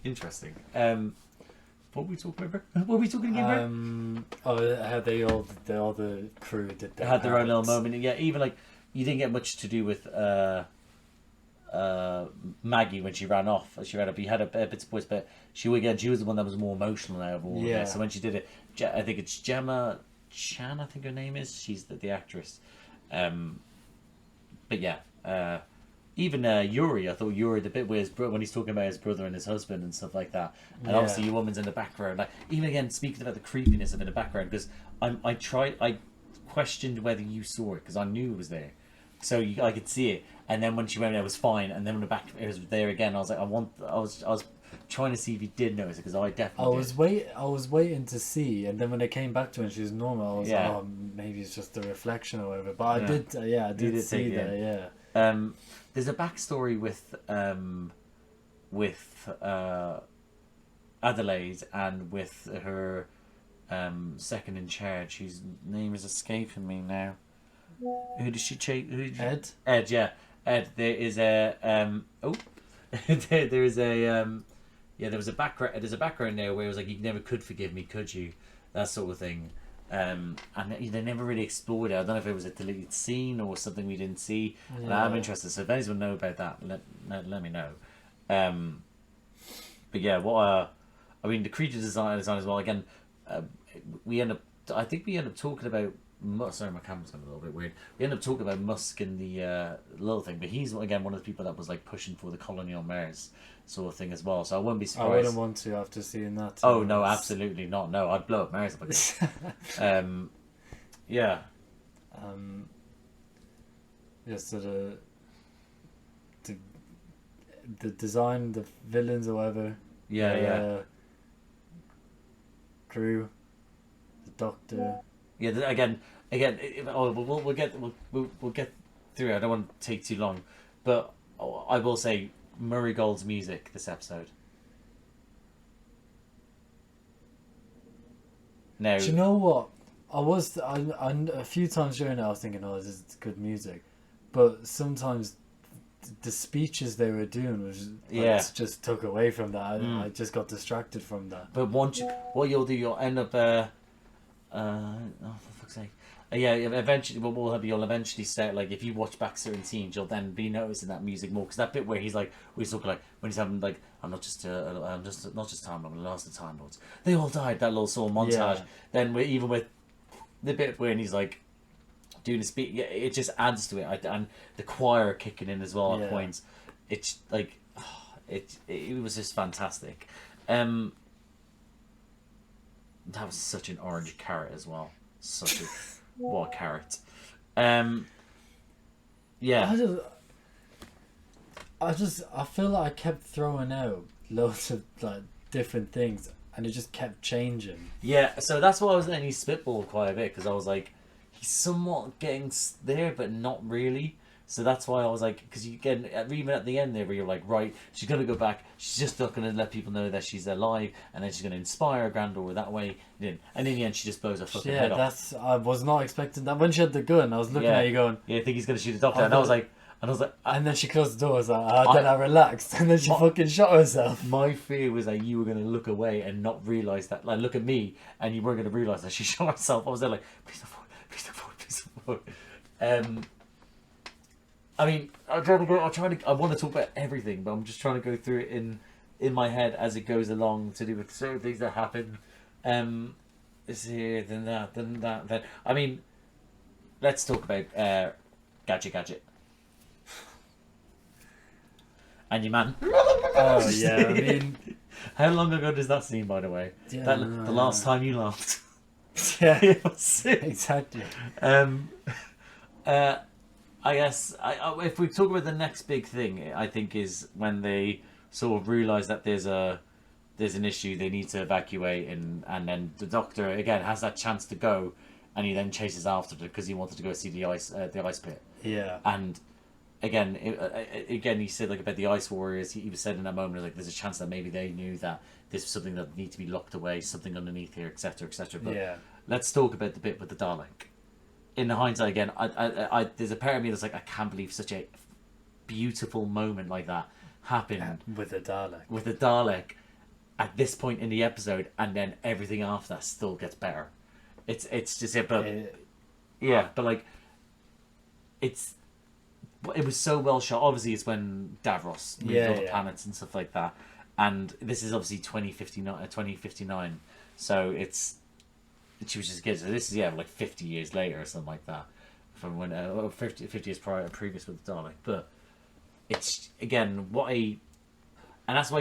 interesting. What were we talking about? What were we talking again? How the crew did. They had their own little moment. Yeah, even like you didn't get much to do with Maggie when she ran off. She ran up. You had a bits of voice, but she was the one that was more emotional out of all of it. So when she did it, I think it's Gemma Chan, I think her name is. She's the actress. But yeah, even Yuri, I thought Yuri, the bit where when he's talking about his brother and his husband and stuff like that, and obviously your woman's in the background. Like even again, speaking about the creepiness of it in the background, because I questioned whether you saw it because I knew it was there, so I could see it. And then when she went, it was fine. And then when it was there again, I was like, I was trying to see if you did notice it, because I definitely I was waiting to see, and then when they came back to her and she was normal, I was Yeah. like, oh, maybe it's just a reflection or whatever. But I Yeah. did, I You did did see take it that, in. yeah. There's a backstory with Adelaide and with her second in charge, whose name is escaping me now. Who does she chase? Ed? Ed, yeah. Ed, there is a there is a there's a background there where it was like, you never could forgive me, could you? That sort of thing. And they never really explored it. I don't know if it was a deleted scene or something we didn't see. And Yeah. I'm interested. So if anyone know about that, let me know. But yeah, I mean, the creature design as well. Again, I think we end up talking about. Sorry, my camera's going a little bit weird. We end up talking about Musk and the little thing, but he's again one of the people that was like pushing for the colony on Mars sort of thing as well. So I wouldn't be surprised. I wouldn't want to after seeing that. Oh no, absolutely not. No, I'd blow up Mars if I could. Yeah. Yeah. So the design, the villains or whatever. Yeah. Crew, the Doctor. Yeah. Again. We'll get through it. I don't want to take too long, but I will say Murray Gold's music this episode. Now, Do you know what? I a few times during it I was thinking, oh, this is good music, but sometimes the speeches they were doing was just took away from that. I just got distracted from that. But what you'll do, you'll end up oh, for fuck's sake. Eventually, you'll eventually start, like, if you watch back certain scenes, you'll then be noticing that music more, because that bit where he's talking like when he's having like, I'm not just Time Lord, I'm the Time Lords. They all died. That little sort of montage. Yeah. Then even with the bit where he's like doing a speech, it just adds to it. And the choir kicking in as well at points. It's like it was just fantastic. That was such an orange carrot as well. Such a what a carrot. Yeah. I feel like I kept throwing out loads of like different things, and it just kept changing. Yeah, so that's why I was letting you spitball quite a bit, because I was like, he's somewhat getting there, but not really. So that's why I was like, because you get even at the end there where you're like, right, she's gonna go back. She's just not gonna let people know that she's alive, and then she's gonna inspire her granddaughter that way. And in the end, she just blows her fucking head off. I was not expecting that. When she had the gun, I was looking at you going, yeah, I think he's gonna shoot the Doctor, and I was like, and then she closed the door. I was like, then I relaxed, and then she fucking shot herself. My fear was that you were gonna look away and not realize that, like, look at me, and you weren't gonna realize that she shot herself. I was there like, please don't forward, please don't forward, please don't forward. I mean, I want to talk about everything, but I'm just trying to go through it in my head as it goes along, to do with certain things that happen. This here, then that, then. I mean, let's talk about Gadget. And your man. Oh yeah, I mean, how long ago does that seem, by the way? Yeah, the last time you laughed. Yeah, exactly. I guess if we talk about the next big thing, I think is when they sort of realise that there's an issue, they need to evacuate, and then the Doctor again has that chance to go, and he then chases after it because he wanted to go see the ice pit. Yeah. And again, he said like about the Ice Warriors. He was said in that moment like there's a chance that maybe they knew that this was something that needed to be locked away, something underneath here, etc., etc. But let's talk about the bit with the Dalek. In hindsight, again, I there's a part of me that's like, I can't believe such a beautiful moment like that happened with the Dalek. With the Dalek at this point in the episode, and then everything after that still gets better. It's just it, but but like it was so well shot. Obviously, it's when Davros moved all the planets and stuff like that, and this is obviously 2059. So she was just good. So this is like 50 years later or something like that, from when 50 years previous with the Dalek. But it's again and that's why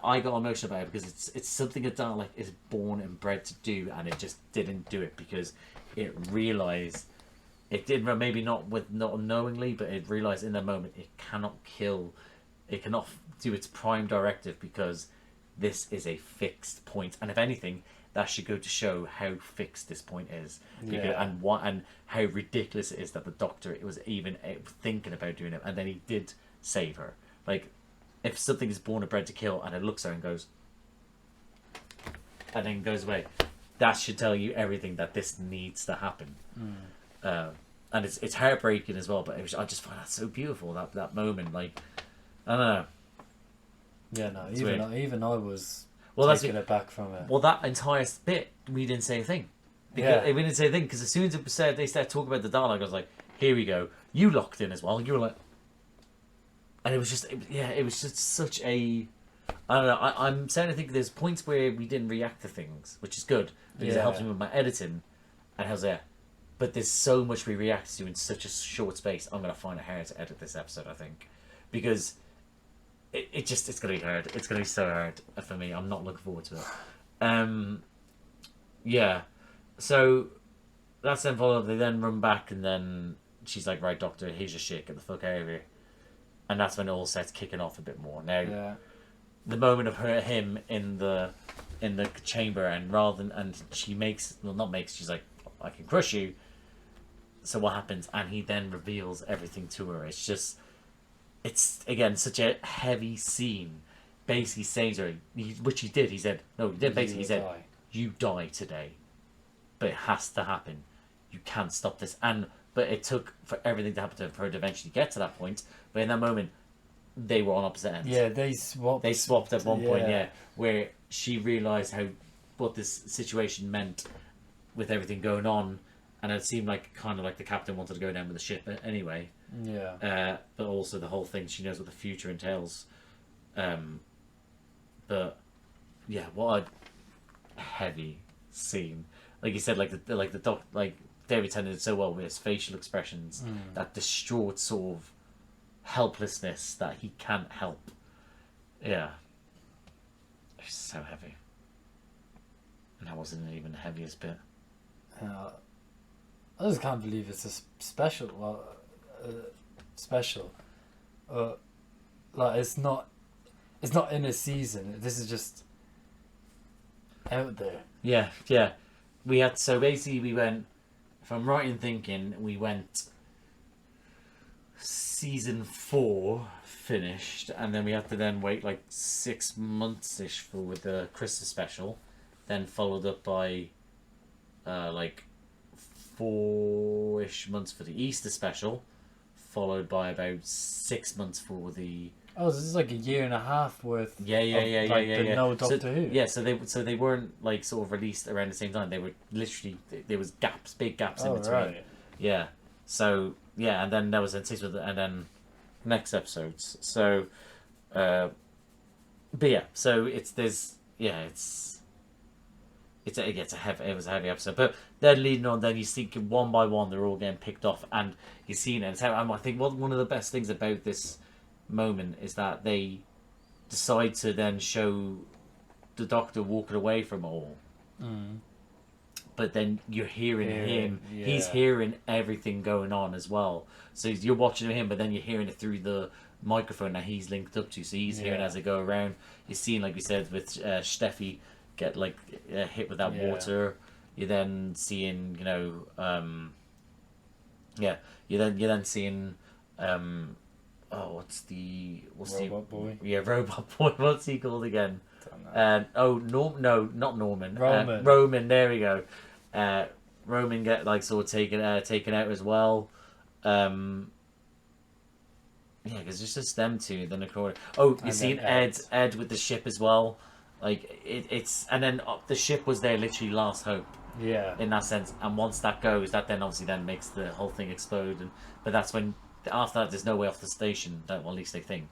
I got emotional about it, because it's something a Dalek is born and bred to do, and it just didn't do it because it realised it did, maybe not knowingly, but it realised in that moment it cannot kill, it cannot do its prime directive, because this is a fixed point, and if anything, that should go to show how fixed this point is, because, and how ridiculous it is that the Doctor was even thinking about doing it, and then he did save her. Like, if something is born and bred to kill, and it looks at her and goes, and then goes away, that should tell you everything that this needs to happen. And it's heartbreaking as well, but I just find that so beautiful, that moment. Like, I don't know. Yeah, no, It's even I was taken aback from it. Well, that entire bit, we didn't say a thing. Because we didn't say a thing, because as soon as it said, they started talking about the Dalek, I was like, here we go. You locked in as well. You were like... And it was just, it was just such a... I don't know, I'm starting to think there's points where we didn't react to things, which is good, because it helps me with my editing, and how's that? But there's so much we react to in such a short space, I'm going to find it hard to edit this episode, I think. Because it's going to be hard. It's going to be so hard for me. I'm not looking forward to it. Yeah. So, that's then followed. They then run back, and then she's like, right, Doctor, here's your shit, get the fuck out of here. And that's when it all starts kicking off a bit more. Now, the moment of him in the chamber, and she makes, well, not makes, she's like, I can crush you. So what happens? And he then reveals everything to her. It's just, it's again such a heavy scene. Basically says her, which he did. He said, no, he did. Basically, he said, you die today, but it has to happen. You can't stop this. But it took for everything to happen for her to eventually get to that point. But in that moment, they were on opposite ends. Yeah, they swapped. They swapped at one point, where she realised what this situation meant with everything going on, and it seemed like kind of like the captain wanted to go down with the ship anyway. Yeah. But also the whole thing, she knows what the future entails. But yeah, what a heavy scene. Like you said, like David Tennant did so well with his facial expressions, that distraught sort of helplessness that he can't help. Yeah. It's so heavy. And that wasn't even the heaviest bit. I just can't believe it's a special. Well, special. Like it's not in a season. This is just out there. Yeah. We had, so basically we went, if I'm right in thinking, we went season 4 finished, and then we had to then wait like 6 months-ish for the Christmas special, then followed up by like 4-ish months for the Easter special, followed by about 6 months for the... Oh, this is like a year and a half worth. Yeah. No Doctor Who. Yeah, so they weren't like sort of released around the same time. They were literally, there was big gaps in between. Right. Yeah. So yeah, and then there was 6 months, and then next episodes. So, but yeah, so it was a heavy episode. But then leading on, then you see one by one they're all getting picked off, and you see it. It's how I think one of the best things about this moment is that they decide to then show the Doctor walking away from it all. But then you're hearing him. Yeah. He's hearing everything going on as well. So you're watching him, but then you're hearing it through the microphone that he's linked up to. So he's hearing as they go around. You're seeing, like we said, with Steffi get like hit with that water. You're then seeing, you're then seeing, what's Robot Boy? Yeah, Robot Boy. What's he called again? Not Norman. Roman. Roman. There we go. Roman get like sort of taken out as well. Because it's just them two. Then you're seeing Ed with the ship as well. Like it's and then the ship was their literally last hope. Yeah. In that sense, and once that goes, that then obviously then makes the whole thing explode. But that's when after that, there's no way off the station. That, well, at least they think.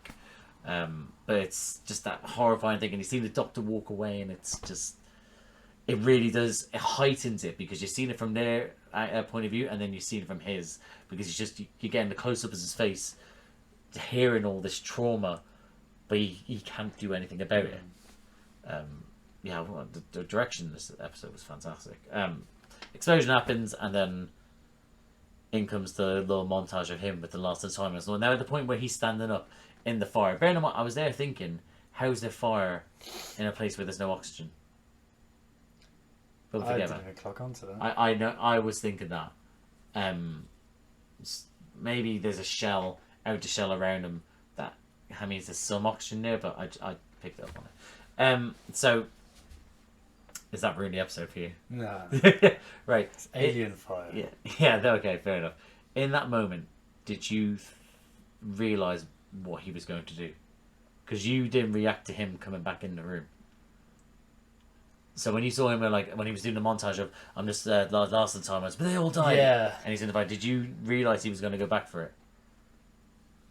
But it's just that horrifying thing, and you see the Doctor walk away, and it's just, it really does, it heightens it, because you've seen it from their point of view, and then you've seen it from his, because you're getting the close up of his face, hearing all this trauma, but he can't do anything about it. The direction of this episode was fantastic. Explosion happens, and then in comes the little montage of him with the last of time. Now at the point where he's standing up in the fire. Bearing in mind, I was there thinking, how's there fire in a place where there's no oxygen? But I didn't even clock onto that. I know. I was thinking that. Maybe there's a shell, outer shell around him that means there's some oxygen there, but I picked up on it. So is that ruined the episode for you? No. Right. It's alien fire. Yeah. Okay. Fair enough. In that moment, did you realize what he was going to do? Because you didn't react to him coming back in the room. So when you saw him, when he was doing the montage of "I'm just last of the time," but they all died. Yeah. And he's in the fight. Did you realize he was going to go back for it?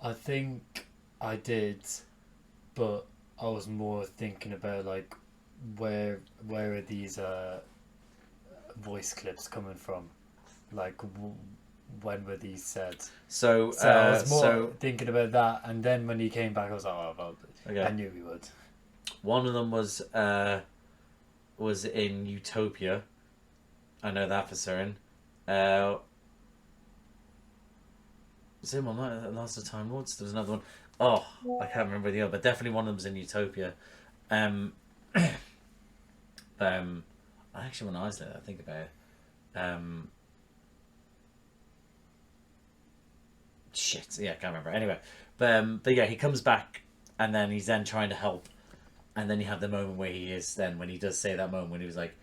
I think I did, but I was more thinking about like where are these voice clips coming from? Like when were these said? So I was more thinking about that, and then when he came back, I was like, oh, well, okay. I knew he would. One of them was in Utopia. I know that for certain. Last of the Time Lords. There was another one. Oh, I can't remember the other, but definitely one of them was in Utopia. Actually, when I was there, I think about it. Shit, yeah, I can't remember. Anyway, but yeah, he comes back, and then he's then trying to help, and then you have the moment where he is then when he does say that moment when he was like,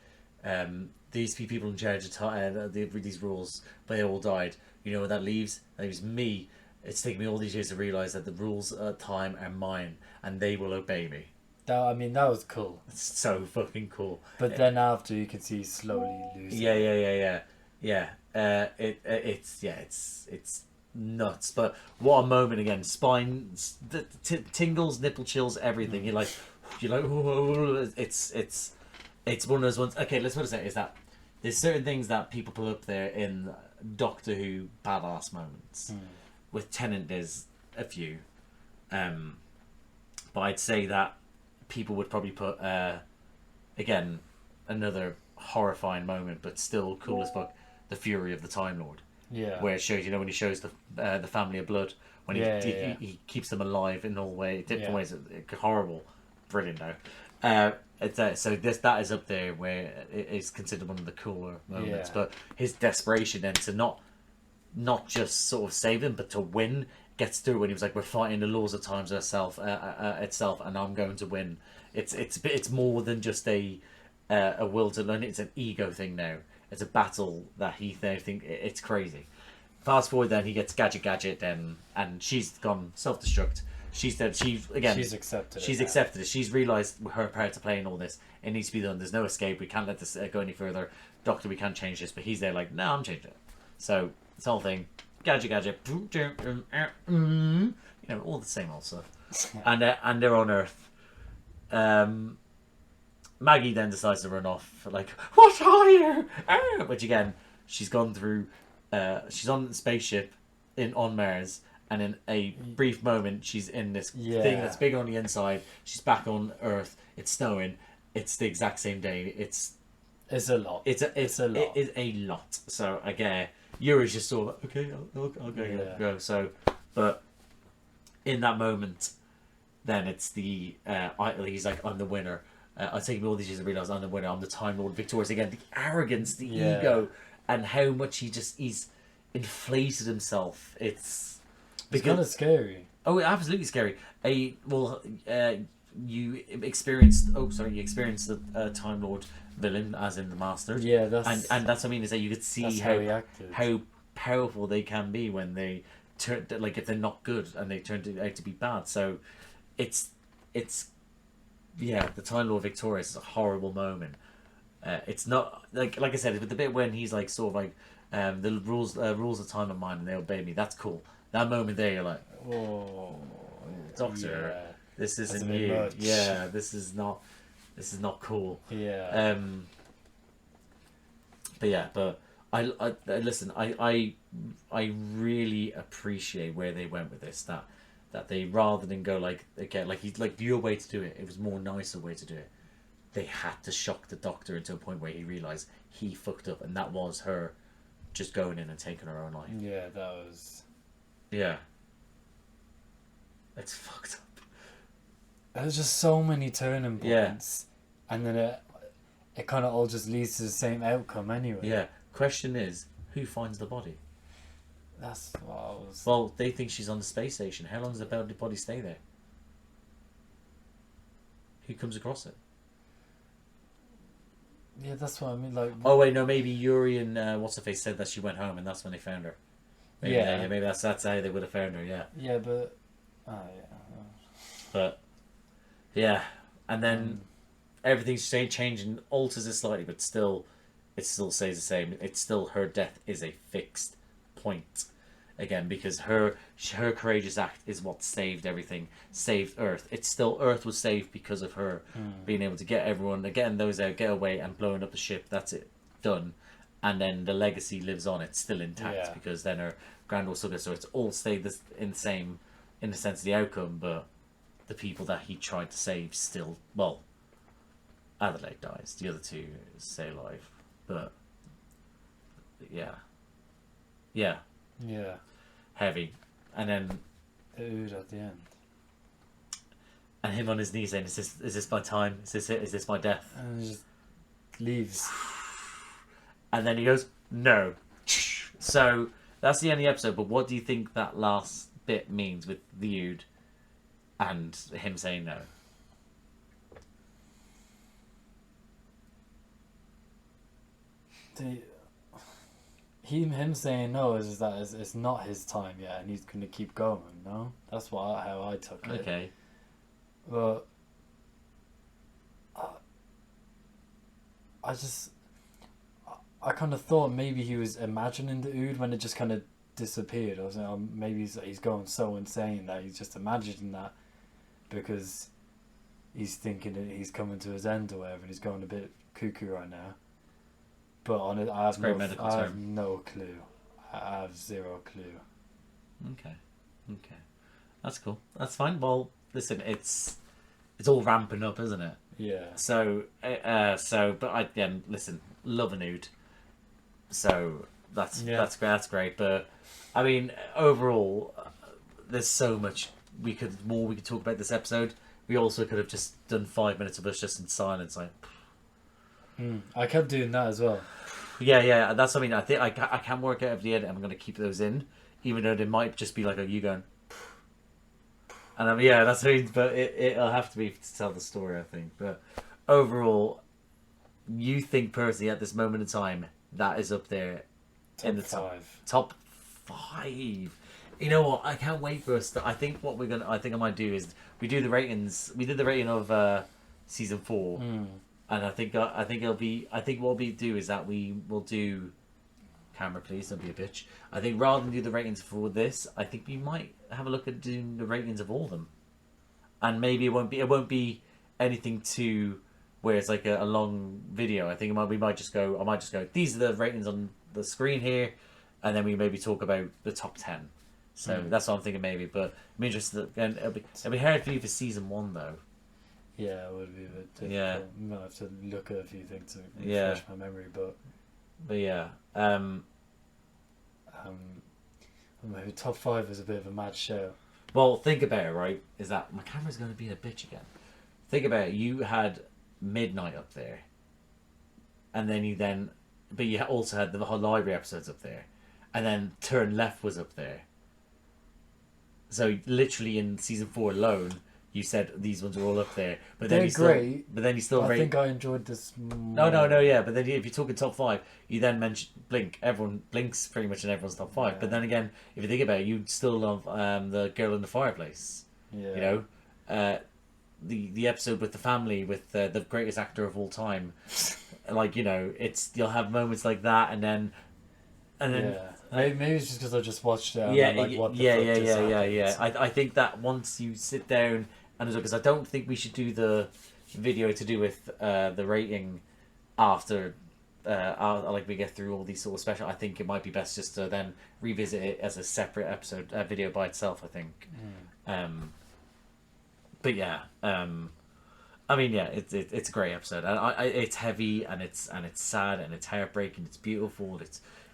"These people in charge of these rules, but they all died. You know what that leaves? That leaves me. It's taken me all these years to realize that the rules of time are mine, and they will obey me." That was cool. It's so fucking cool. But then after you can see he's slowly losing. Yeah. It's nuts. But what a moment again! Spine, tingles, nipple chills, everything. You're like, whoa. It's one of those ones. Okay, let's put it say is that there's certain things that people put up there in Doctor Who badass moments. With Tennant, there's a few. But I'd say that people would probably put again another horrifying moment, but still cool as fuck. The Fury of the Time Lord. Yeah. Where it shows, when he shows the family of blood, when he keeps them alive in all different ways. Horrible, brilliant though. So that is up there where it is considered one of the cooler moments. But his desperation then to not just sort of save him, but to win, gets through when he was like, "We're fighting the laws of time itself, and I'm going to win." It's more than just a will to learn. It's an ego thing now. It's a battle that he think it's crazy. Fast forward, then he gets Gadget then, and she's gone self-destruct. She's accepted it. She's realised her part to play in all this. It needs to be done. There's no escape. We can't let this go any further. Doctor, we can't change this. But he's there like, no, I'm changing it. So this whole thing, Gadget, all the same old stuff. And they're on Earth. Maggie then decides to run off, like, "What are you?" Which again, she's gone through. She's on the spaceship on Mars, and in a brief moment, she's in this thing that's big on the inside. She's back on Earth. It's snowing. It's the exact same day. It's a lot. It's a lot. It is a lot. So again, Yuri's just sort of okay. I'll go. So, but in that moment, then it's the he's like, "I'm the winner." I take me all these years to realise I'm the winner. I'm the Timelord Victorious again. The arrogance, the ego, and how much he's inflated himself. It's kind of scary. Oh, absolutely scary. You experienced the Time Lord villain, as in the Master. Yeah, that's and that's what I mean, is that you could see how powerful they can be when they turn, like, if they're not good and they turn out to be bad. So it's the Time Lord Victorious is a horrible moment. It's not like I said, but the bit when he's like sort of like the rules of time are mine and they obey me. That's cool. That moment there, you're like, "Whoa, Doctor, this isn't you. Much. Yeah, this is not cool." Yeah. But I listen. I really appreciate where they went with this. That they, rather than go like your way to do it, it was more nicer way to do it. They had to shock the Doctor into a point where he realised he fucked up, and that was her just going in and taking her own life. Yeah, that was. Yeah. It's fucked up. There's just so many turning Yeah. points, and then it kind of all just leads to the same outcome anyway. Yeah. Question is, who finds the body? That's what I was. Well, they think she's on the space station. How long does the body stay there? Who comes across it? Yeah, that's what I mean. Like, Oh wait, no, maybe Yuri and what's her face said that she went home, and that's when they found her. Maybe Yeah. maybe that's how they would have found her. Yeah. yeah, but But yeah, and then everything's changing, alters it slightly, but still, it still stays the same. It's still her death is a fixed point again, because her courageous act is what saved everything, saved Earth. It's still Earth was saved because of her being able to get everyone, getting those out, get away, and blowing up the ship. That's it, done. And then the legacy lives on. It's still intact because then her granddaughter still gets. So it's all stayed in the same, in the sense of the outcome, but the people that he tried to save still, well, Adelaide dies. The other two stay alive, but yeah, heavy. And then the Ood at the end, and him on his knees saying, "Is this my time? Is this it? Is this my death?" and he just leaves. And then he goes, "No." So that's the end of the episode. But what do you think that last bit means with the Ood and him saying no? Him saying no is that it's not his time yet, and he's gonna keep going. No, that's how I took it. Okay. But I kind of thought maybe he was imagining the Ood when it just kind of disappeared. I was like, oh, maybe he's going so insane that he's just imagining that because he's thinking that he's coming to his end or whatever, and he's going a bit cuckoo right now. But on it, I have no clue. I have zero clue. Okay. That's cool. That's fine. Well, listen, it's all ramping up, isn't it? Yeah. So, but listen, love an Ood. So that's great. But I mean, overall, there's so much we could talk about this episode. We also could have just done 5 minutes of us just in silence, like. I kept doing that as well. Yeah. That's what I mean. I think I can't work out if the edit I'm going to keep those in, even though they might just be like you going. And that's what I mean. But it'll have to be to tell the story, I think. But overall, you think personally at this moment in time that is up there in the top five. You know what? I can't wait for us. I think I might do is we do the ratings. We did the rating of season 4. And I think it'll be. I think what we do is that we will do. Camera, please don't be a bitch. I think rather than do the ratings for this, I think we might have a look at doing the ratings of all of them, and maybe it won't be anything too where it's like a long video. I think I might just go. These are the ratings on the screen here, and then we maybe talk about the top 10. So that's what I'm thinking maybe. But I'm interested. And it'll be hard for you for season 1 though. Yeah, it would be a bit difficult. Yeah. I might have to look at a few things to refresh my memory, but yeah. Maybe top 5 is a bit of a mad show. Well, think about it, right? Is that my camera's going to be a bitch again? Think about it. You had Midnight up there, and then but you also had the whole library episodes up there, and then Turn Left was up there. So literally in season 4 alone. You said these ones are all up there, but then you still rate. I think I enjoyed this more. No, yeah. But then if you're talking top 5, you then mention Blink. Everyone Blink's pretty much in everyone's top 5. Yeah. But then again, if you think about it, you still love the Girl in the Fireplace. Yeah. You know, the episode with the family with the greatest actor of all time. Like you'll have moments like that, and then. Yeah. Maybe it's just because I just watched it. Yeah. I think that once you sit down. And because I don't think we should do the video to do with the rating after like we get through all these sort of special. I think it might be best just to then revisit it as a separate episode video by itself. I think. But yeah, I mean, yeah, it's a great episode, and it's heavy, and it's sad, and it's heartbreaking, it's beautiful,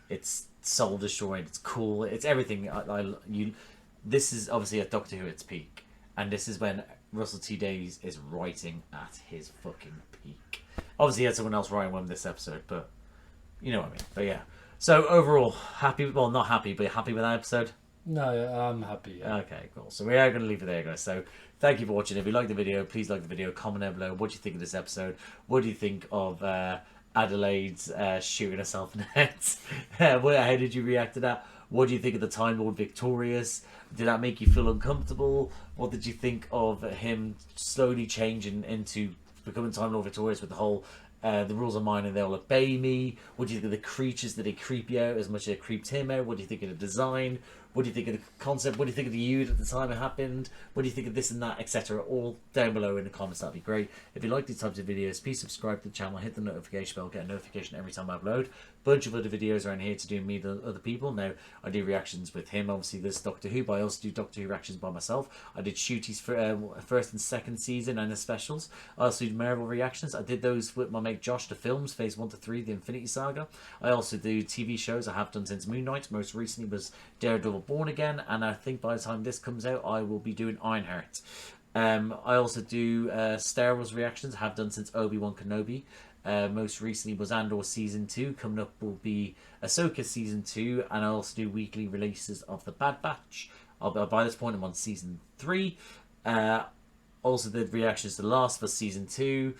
it's soul destroying, it's cool, it's everything. This is obviously at Doctor Who at its peak. And this is when Russell T Davies is writing at his fucking peak. Obviously, he had someone else writing one this episode, but you know what I mean. But yeah. So overall, happy. Well, not happy, but happy with that episode. No, I'm happy. Yeah. Okay, cool. So we are going to leave it there, guys. So thank you for watching. If you like the video, please like the video. Comment down below. What do you think of this episode? What do you think of Adelaide's shooting herself in the head? How did you react to that? What do you think of the Timelord Victorious? Did that make you feel uncomfortable? What did you think of him slowly changing into becoming Timelord Victorious with the whole the rules are mine and they'll obey me? What do you think of the creatures? Did they creep you out as much as they creeped him out? What do you think of the design? What do you think of the concept? What do you think of the Yude at the time it happened? What do you think of this and that, etc.? All down below in the comments. That'd be great. If you like these types of videos, please subscribe to the channel, hit the notification bell, get a notification every time I upload. Bunch of other videos around here to do me the other people. Now I do reactions with him. Obviously, there's Doctor Who, but I also do Doctor Who reactions by myself. I did Shooty's first and second season and the specials. I also do Marvel reactions. I did those with my mate Josh. The films, phase 1 to 3, the Infinity Saga. I also do TV shows. I have done since Moon Knight. Most recently was Daredevil Born Again, and I think by the time this comes out, I will be doing Ironheart. I also do Star Wars reactions. I have done since Obi-Wan Kenobi. Most recently was Andor Season 2. Coming up will be Ahsoka Season 2. And I also do weekly releases of The Bad Batch. By this point, I'm on Season 3. Also did reactions to The Last of Us Season 2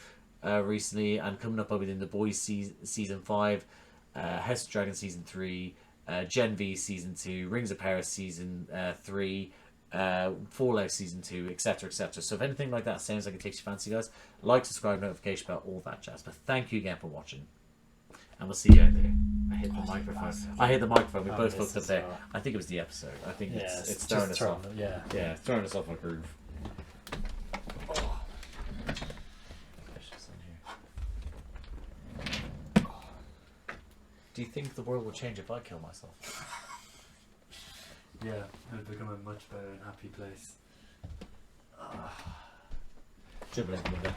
recently. And coming up, I'll be doing The Boys Season 5. House of Dragon Season 3. Gen V Season 2. Rings of Power Season 3. Fallout Season 2, etc, etc. So if anything like that sounds like it takes your fancy, guys, like, subscribe, notification bell, all that jazz. But thank you again for watching, and we'll see you out there. I hit the microphone. I hit the microphone. We both fucked up there. I think it was the episode. I think it's throwing us off. Yeah, it's throwing us off our groove. Do you think the world will change if I kill myself? Yeah, it'll become a much better and happy place. Dribble in the window.